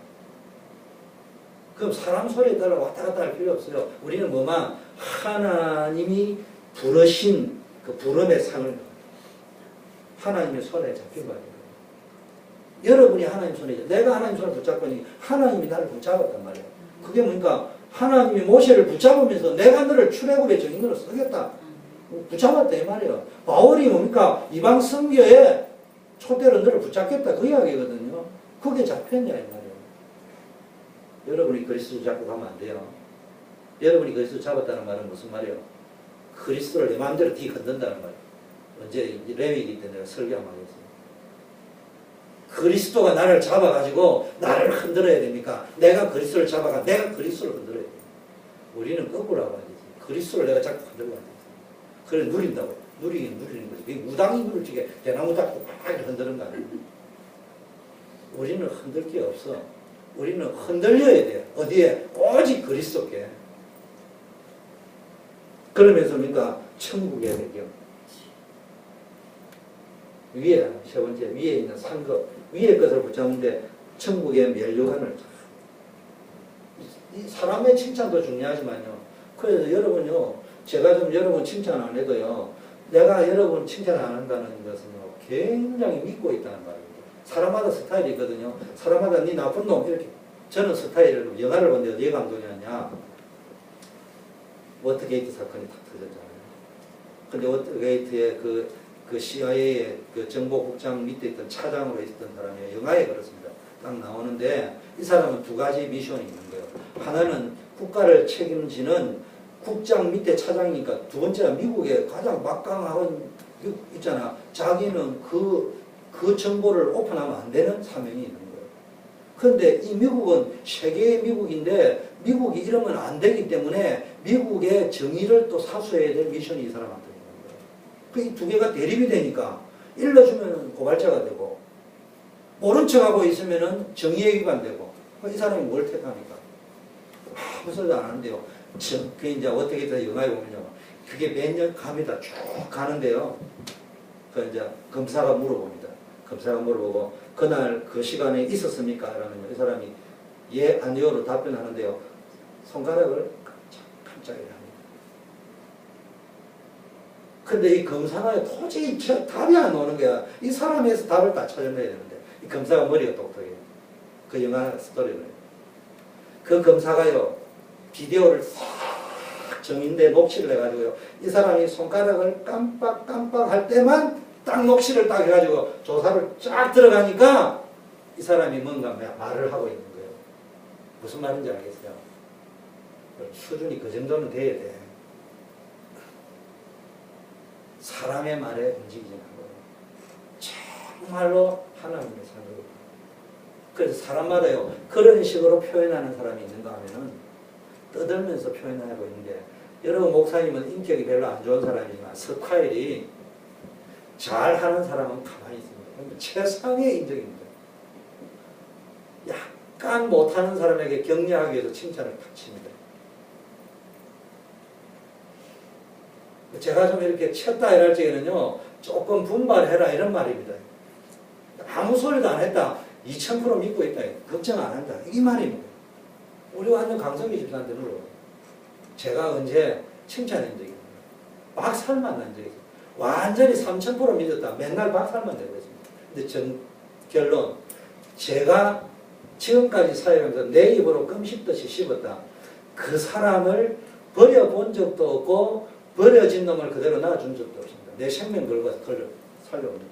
그럼 사람 소리에 따라 왔다 갔다 할 필요 없어요. 우리는 뭐만 하나님이 부르신 그 부름의 상을 하나님의 손에 잡힌 거예요. 여러분이 하나님 손에 내가 하나님 손을 붙잡고니 하나님이 나를 붙잡았단 말이에요. 그게 뭡니까? 하나님이 모세를 붙잡으면서 내가 너를 출애굽의 증인으로 쓰겠다. 붙잡았다 이 말이에요. 바울이 뭡니까? 이방 선교에 초대로 너를 붙잡겠다 그 이야기거든요. 그게 잡혔냐 이 말이에요. 여러분이 그리스도 잡고 가면 안 돼요. 여러분이 그리스도 잡았다는 말은 무슨 말이에요? 그리스도를 내 마음대로 뒤 건든다는 말이에요. 언제 레위기 때 내가 설교 한번 하겠습니다. 그리스도가 나를 잡아가지고 나를 흔들어야 됩니까? 내가 그리스도를 잡아가 내가 그리스도를 흔들어야 돼요. 우리는 거꾸로 하고 앉아있어요. 그리스도를 내가 자꾸 흔들고 앉아있어요. 그래 누린다고. 누리긴 누리는 거지. 그게 무당이 누를 적에 대나무 잡고 막 흔드는 거 아니에요. 우리는 흔들 게 없어. 우리는 흔들려야 돼요. 어디에? 오직 그리스도께. 그러면서 뭡니까? 천국의 배경. 위에, 세 번째, 위에 있는 상급. 위에 것을 붙잡는데 천국의 면류관을. 이 사람의 칭찬도 중요하지만요. 그래서 여러분요, 제가 좀 여러분 칭찬 안 해도요, 내가 여러분 칭찬 안 한다는 것은요, 굉장히 믿고 있다는 말입니다. 사람마다 스타일이 있거든요. 사람마다 네 나쁜 놈, 이렇게. 저는 스타일을, 영화를 본데 어디에 감동이었냐. 워터게이트 사건이 탁 터졌잖아요. 근데 워터게이트의 그 CIA의 그 정보국장 밑에 있던 차장으로 있었던 사람이 영화에 그렇습니다. 딱 나오는데 이 사람은 두 가지 미션이 있는 거예요. 하나는 국가를 책임지는 국장 밑에 차장이니까 두 번째가 미국의 가장 막강한 있잖아. 자기는 그 정보를 오픈하면 안 되는 사명이 있는 거예요. 그런데 이 미국은 세계의 미국인데 미국이 이러면 안 되기 때문에 미국의 정의를 또 사수해야 될 미션이 이 사람한테 있는 거예요. 이 두 개가 대립이 되니까 일러주면 고발자가 되고 모른 척하고 있으면 정의에 위반되고 이 사람이 뭘 택합니까? 아무 소리도 안 하는데요. 그게 이제 어떻게 다 영화에 보면요. 그게 몇 년 갑니다. 쭉 가는데요. 그 이제 검사가 물어봅니다. 검사가 물어보고 그날 그 시간에 있었습니까? 그러면 이 사람이 예, 아니요로 답변하는데요. 손가락을 깜짝이야 합니다. 근데 이 검사가 도저히 답이 안 오는 거야. 이 사람에서 답을 다 찾아내야 되는데 이 검사가 머리가 똑똑해요. 그 영화 스토리를. 그 검사가요. 비디오를 싹 정인데 녹취를 해가지고요. 이 사람이 손가락을 깜빡깜빡 할 때만 딱 녹취를 딱 해가지고 조사를 쫙 들어가니까 이 사람이 뭔가 말을 하고 있는 거예요. 무슨 말인지 알겠어요? 수준이 그 정도는 돼야 돼. 사람의 말에 움직이지 않고 정말로 하나님의 사랑을. 그래서 사람마다요 그런 식으로 표현하는 사람이 있는가 하면은 떠들면서 표현하고 있는데 여러분 목사님은 인격이 별로 안 좋은 사람이지만 스타일이 잘하는 사람은 가만히 있습니다. 최상의 인격입니다. 약간 못하는 사람에게 격려하기 위해서 칭찬을 탁 칩니다. 제가 좀 이렇게 쳤다 이럴 적에는요 조금 분발해라 이런 말입니다. 아무 소리도 안 했다. 2000% 믿고 있다. 걱정 안 한다. 이 말입니다. 우리 완전 강성기 집사한테 물어봐요. 제가 언제 칭찬한 적이 없어요. 박살만 난 적이 있어요. 완전히 3000% 믿었다. 맨날 박살만 내고 있습니다. 근데 결론. 제가 지금까지 사역하면서 내 입으로 껌 씹듯이 씹었다. 그 사람을 버려본 적도 없고 버려진 놈을 그대로 놔준 적도 없습니다. 내 생명 걸고 살려옵니다.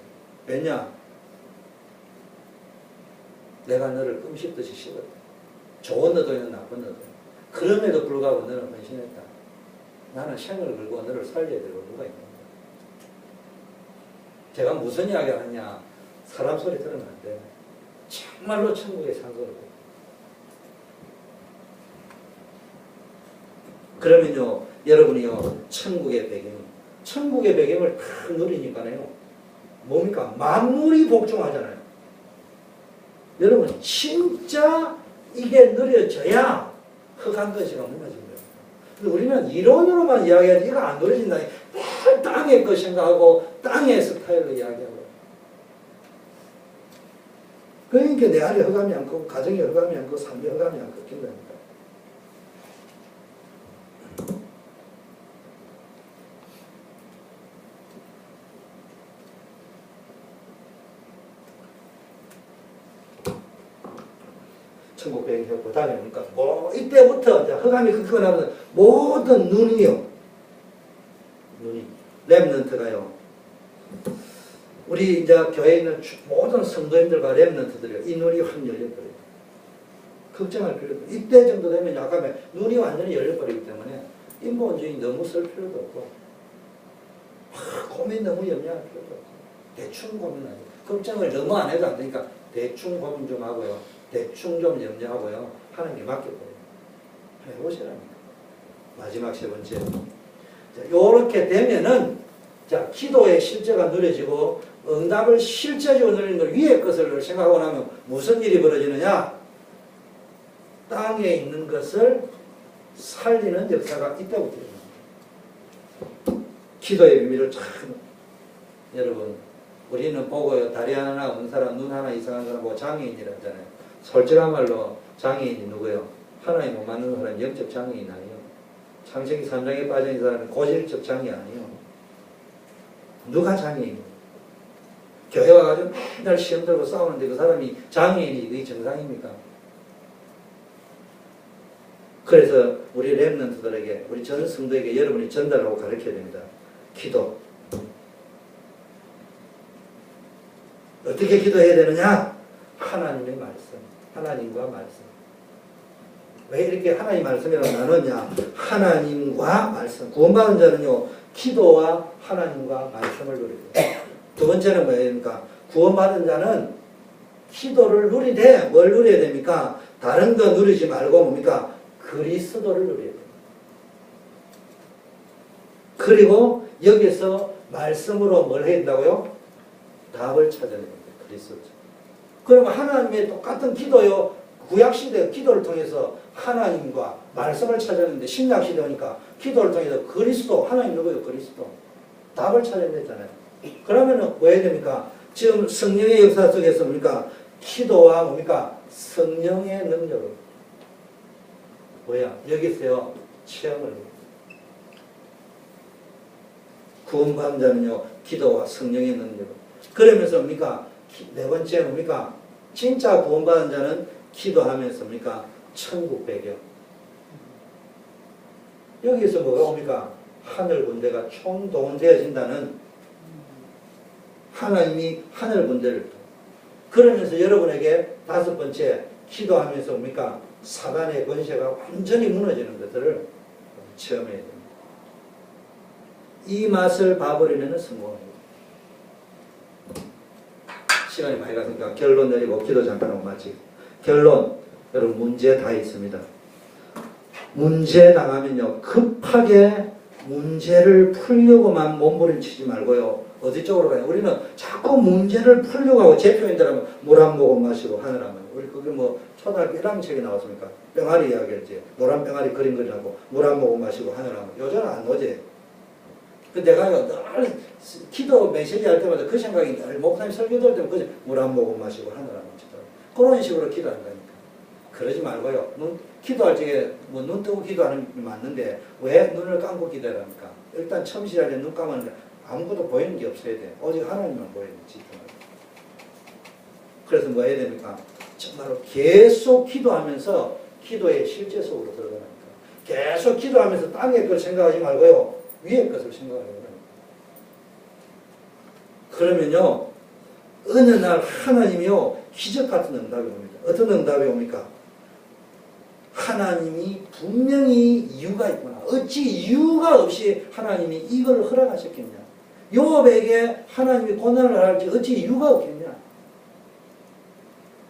왜냐? 내가 너를 껌 씹듯이 씹었다. 좋은 너도는 나쁜 너도. 그럼에도 불구하고 너는 헌신했다. 나는 생을 걸고 너를 살려야 되고 누가 있는 거야. 제가 무슨 이야기를 하냐. 사람 소리 들으면 안 돼. 정말로 천국의 상소를. 그러면요, 여러분이요, 천국의 배경을 다 누리니까요, 뭡니까? 만물이 복종하잖아요. 여러분, 진짜 이게 누려져야 흑한 것이가 무너진 거예요. 근데 우리는 이론으로만 이야기하지, 이거 안 누려진다. 늘 땅의 것 생각하고, 땅의 스타일로 이야기하고. 그러니까 내 안에 흑암이 않고, 가정에 흑암이 않고, 삶에 흑암이 안 꺾인다니까. 1900년 다음에 뭡니까? 뭐 이때부터 이제 허감이 끊기고 나면 모든 눈이요. 눈이 렘넌트가요. 우리 이제 교회에 있는 모든 성도님들과 렘넌트들이요. 이 눈이 확 열려버려요. 걱정할 필요도 없고 이때 정도 되면 약간 눈이 완전히 열려버리기 때문에 인본주의 너무 쓸 필요도 없고 고민 너무 염려할 필요도 없고 대충 고민하고 걱정을 너무 안 해도 안 되니까 대충 고민 좀 하고요. 대충 좀 염려하고요. 하나님께 맡겨버려요. 해보시라니까. 마지막 세 번째. 요렇게 되면은 자, 기도의 실제가 누려지고 응답을 실제적으로 누리는 걸 위의 것을 생각하고 나면 무슨 일이 벌어지느냐? 땅에 있는 것을 살리는 역사가 있다고 들립니다. 기도의 의미를 참 여러분 우리는 보고요. 다리 하나 없는 사람, 눈 하나 이상한 사람 보고 장애인이라 하잖아요. 솔직한 말로 장애인이 누구예요? 하나님 못 맞는 사람이 영적 장애인 아니에요. 창세기 3장에 빠진 사람은 고질적 장애 아니에요. 누가 장애인이에요? 교회 와가지고 맨날 시험 들고 싸우는데 그 사람이 장애인이 그게 정상입니까? 그래서 우리 렘넌트들에게 우리 전 성도에게 여러분이 전달하고 가르쳐야 됩니다. 기도. 어떻게 기도해야 되느냐? 하나님의 말씀. 하나님과 말씀. 왜 이렇게 하나님 말씀이라고 나눴냐? 하나님과 말씀. 구원받은 자는요, 기도와 하나님과 말씀을 누립니다. 두 번째는 뭐입니까? 구원받은 자는 기도를 누리되 뭘 누려야 됩니까? 다른 거 누리지 말고 뭡니까? 그리스도를 누려야 됩니다. 그리고 여기서 말씀으로 뭘 해야 된다고요? 답을 찾아야 됩니다. 그리스도죠. 그러면 하나님의 똑같은 기도요. 구약시대 기도를 통해서 하나님과 말씀을 찾았는데 신약시대 오니까 기도를 통해서 그리스도, 하나님 누구예요? 그리스도. 답을 찾아야 되잖아요. 그러면 왜 해야 됩니까? 지금 성령의 역사 속에서 뭡니까? 기도와 뭡니까? 성령의 능력을. 뭐야? 여기서요. 체험을. 구원받은 자는요. 기도와 성령의 능력을. 그러면서 뭡니까? 네 번째 뭡니까? 진짜 구원받은 자는 기도하면서 뭡니까? 천국 배경. 여기서 뭐가 옵니까? 하늘 군대가 총동원되어진다는 하나님이 하늘 군대를 그러면서 여러분에게 다섯 번째 기도하면서 뭡니까? 사단의 권세가 완전히 무너지는 것들을 체험해야 됩니다. 이 맛을 봐버리면 성공합니다. 시간이 많이 갔으니까 결론 내리고 기도 잠깐 하고 마치고. 결론, 여러분 문제 다 있습니다. 문제 당하면요 급하게 문제를 풀려고만 몸부림치지 말고요 어디 쪽으로 가요? 우리는 자꾸 문제를 풀려고 하고 제 표현대로 물 한 모금 마시고 하늘 한 모금. 우리 그게 뭐 초등학교 1학년 책에 나왔습니까? 병아리 이야기했지. 노란 병아리 그림 그리라고 물 한 모금 마시고 하늘 한 모금. 요즘은 안 오지. 그 내가 늘 기도 메시지 할 때마다 그 생각이 늘 목사님 설교 들 때마다 물 한 모금 마시고 하늘 한 모금 치더라고. 그런 식으로 기도한다니까. 그러지 말고요. 기도할 적에 뭐 눈 뜨고 기도하는 게 맞는데 왜 눈을 감고 기도합니까? 일단 처음 시작에 눈 감았는데 아무것도 보이는 게 없어야 돼. 오직 하나님만 보여야 돼. 그래서 뭐 해야 됩니까? 정말로 계속 기도하면서 기도의 실제 속으로 들어가니까. 계속 기도하면서 땅의 걸 생각하지 말고요. 위의 것을 생각하는 거예요. 그러면요. 어느 날 하나님이요. 기적 같은 응답이 옵니다. 어떤 응답이 옵니까? 하나님이 분명히 이유가 있구나. 어찌 이유가 없이 하나님이 이걸 허락하셨겠냐. 요업에게 하나님이 고난을 할지 어찌 이유가 없겠냐.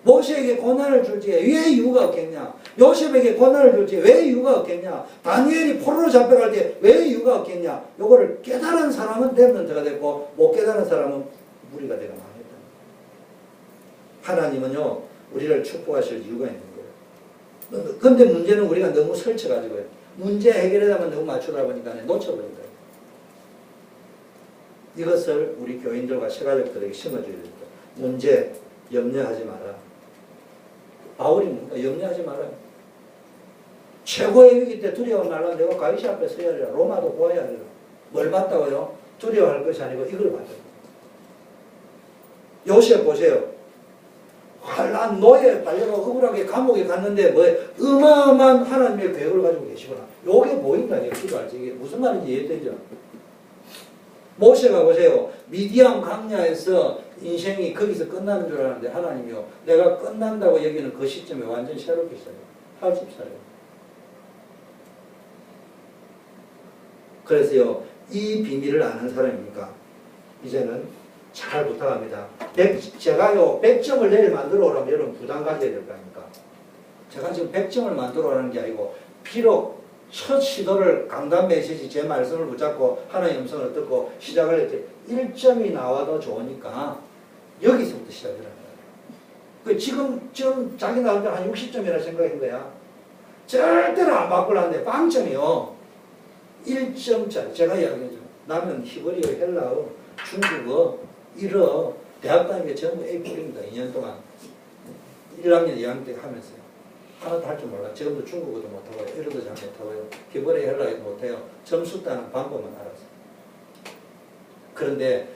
모세에게 고난을 줄지 왜 이유가 없겠냐. 요셉에게 고난을 줄지 왜 이유가 없겠냐. 다니엘이 포로로 잡혀갈 때 왜 이유가 없겠냐. 요거를 깨달은 사람은 렘넌트가 됐고 못 깨달은 사람은 무리가 되가 망했다. 하나님은요 우리를 축복하실 이유가 있는 거예요. 근데 문제는 우리가 너무 설쳐가지고요. 문제 해결하다만 너무 맞추다 보니까 놓쳐버린다. 이것을 우리 교인들과 시가족들에게 심어줘야 됩니다. 문제 염려하지 마라. 바울이 뭡니까? 염려하지 마라. 최고의 위기 때 두려워 말라. 내가 가이시 앞에 서야 하리라. 로마도 구해야 하리라. 뭘 봤다고요? 두려워할 것이 아니고 이걸 봤다. 요셉 보세요. 난 노예에 빨려가 억울하게 감옥에 갔는데 뭐 어마어마한 하나님의 계획을 가지고 계시구나. 요게 보인다니요. 기도할 때 이게 무슨 말인지 이해되죠? 모세가 보세요. 미디안 광야에서 인생이 거기서 끝나는 줄 알았는데 하나님이요. 내가 끝난다고 여기는 그 시점에 완전히 새롭게 살아요. 80살이에요. 그래서요. 이 비밀을 아는 사람이니까 이제는 잘 부탁합니다. 제가요 100점을 내일 만들어 오라면 여러분 부담 가져야 될 거 아닙니까? 제가 지금 100점을 만들어 오라는 게 아니고 비록 첫 시도를 강단 메시지 제 말씀을 붙잡고 하나님의 음성을 듣고 시작을 할 때 1점이 나와도 좋으니까 여기서부터 시작이라는 거예요. 지금 자기 나올 때 한 60점이라 생각한 거야. 절대로 안 바꾸려는데 빵점이요. 1점짜리 제가 이야기하죠. 나는 히브리어, 헬라어, 중국어, 일어, 대학 다니는 게 전부 A뿔입니다. 2년 동안 1학년, 2학년 때 하면서요. 하나도 할 줄 몰라. 지금도 중국어도 못하고요. 일어도 잘 못하고요. 히브리 헬라어도 못해요. 점수 따는 방법만 알아서. 그런데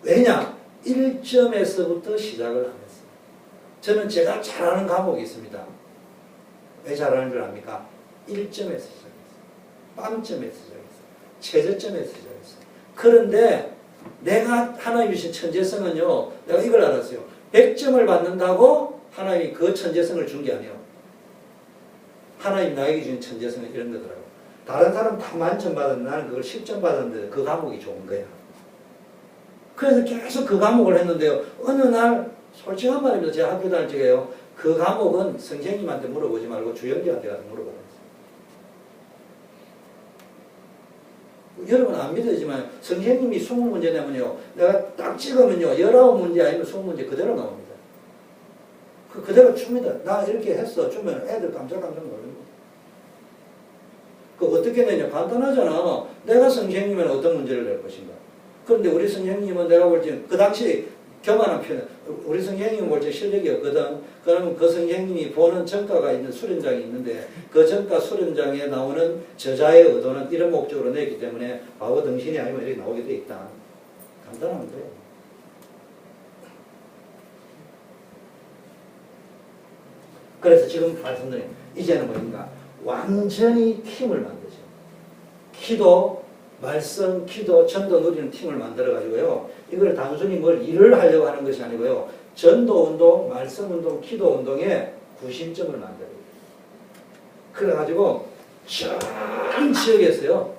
왜냐? 1점에서부터 시작을 안 했어요. 저는 제가 잘하는 과목이 있습니다. 왜 잘하는 줄 압니까? 1점에서 시작했어요. 빵점에서 시작했어요. 최저점에서 시작했어요. 그런데 내가 하나님이 주신 천재성은요. 내가 이걸 알았어요. 100점을 받는다고 하나님이 그 천재성을 준 게 아니에요. 하나님 나에게 주신 천재성은 이런 거더라고요. 다른 사람 다 만점 받았는데 나는 그걸 10점 받았는데 그 과목이 좋은 거야. 그래서 계속 그 과목을 했는데요. 어느 날 솔직한 말입니다. 제가 학교 다닐 적에요. 그 과목은 선생님한테 물어보지 말고 주영재한테 가서 물어보라. 여러분 안 믿어지만 선생님이 20문제 내면요. 내가 딱 찍으면요. 19문제 아니면 20문제 그대로 나옵니다. 그대로 줍니다. 나 이렇게 했어. 주면 애들 깜짝깜짝 놀랍니다. 어떻게 내냐? 간단하잖아. 내가 선생님은 어떤 문제를 낼 것인가. 그런데 우리 선생님은 내가 볼 때는 그 당시 교만한 표현, 우리 선생님은 볼 때 실력이 없거든. 그러면 그 선생님이 보는 전가가 있는 수련장이 있는데 그 전가 수련장에 나오는 저자의 의도는 이런 목적으로 냈기 때문에 바보 등신이 아니면 이렇게 나오게 돼 있다. 간단한 거예요. 그래서 지금 말씀드린 이제는 뭐인가? 완전히 팀을 만들죠. 기도, 말씀, 기도, 전도 누리는 팀을 만들어가지고요. 이걸 단순히 뭘 일을 하려고 하는 것이 아니고요. 전도 운동, 말씀 운동, 기도 운동에 구심점을 만들어요. 그래가지고 전 지역에서요.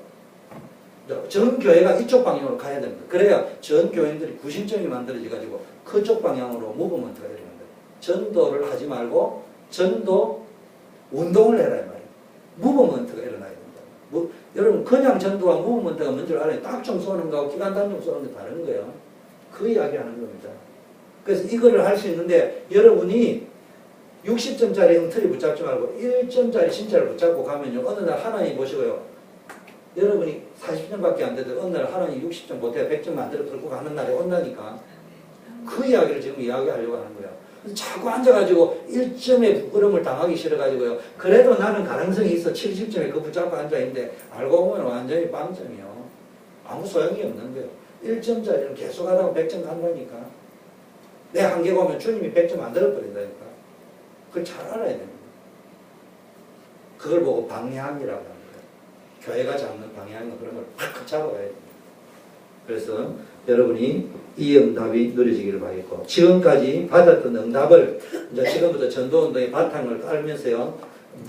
전 교회가 이쪽 방향으로 가야 됩니다. 그래야 전 교인들이 구심점이 만들어져가지고 그쪽 방향으로 무브먼트가 일어난다. 전도를 하지 말고 전도 운동을 해라 이 말이에요. 무브먼트가 일어나야 됩니다. 여러분 그냥 전도와 무브먼트가 뭔지 알아요. 딱좀 쏘는 거하고 기간 단종 쏘는 게 다른 거예요. 그 이야기 하는 겁니다. 그래서 이거를 할 수 있는데 여러분이 60점짜리 엉터리 붙잡지 말고 1점짜리 진짜를 붙잡고 가면요. 어느 날 하나님 보시고요. 여러분이 40점밖에 안 돼도 어느 날 하나님 60점 못해 100점 만들어 들고 가는 날이 온다니까. 그 이야기를 지금 이야기하려고 하는 거예요. 자꾸 앉아가지고 1점에 부끄러움을 당하기 싫어가지고요. 그래도 나는 가능성이 있어. 70점에 그 붙잡고 앉아있는데 알고 보면 완전히 빵점이요. 아무 소용이 없는 거예요. 1점짜리는 계속 하다가 100점 간다니까. 내 한계가 오면 주님이 100점 만들어버린다니까. 그걸 잘 알아야 됩니다. 그걸 보고 방향이라고 하는 거예요. 교회가 잡는 방향은 그런 걸 팍 잡아가야 됩니다. 그래서 여러분이 이 응답이 누려지기를 바라겠고 지금까지 받았던 응답을 이제 지금부터 전도운동의 바탕을 깔면서요.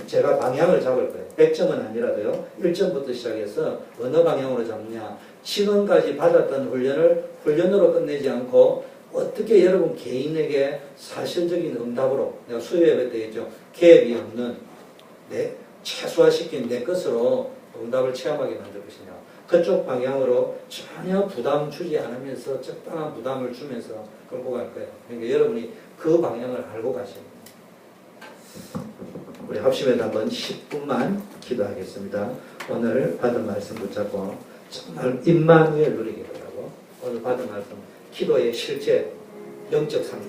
제가 방향을 잡을 거예요. 100점은 아니라도요. 1점부터 시작해서 어느 방향으로 잡느냐. 지금까지 받았던 훈련을 훈련으로 끝내지 않고 어떻게 여러분 개인에게 사실적인 응답으로 내가 수요예배 때 했죠. 갭이 없는 최소화시킨 내 것으로 응답을 체험하게 만들 것이냐. 그쪽 방향으로 전혀 부담 주지 않으면서 적당한 부담을 주면서 끌고 갈 거예요. 그러니까 여러분이 그 방향을 알고 가셔야 됩니다. 우리 합심해서 한번 10분만 기도하겠습니다. 오늘 받은 말씀 붙잡고 정말 임마누엘 누리게 하라고 오늘 받은 말씀 기도의 실제 영적 상태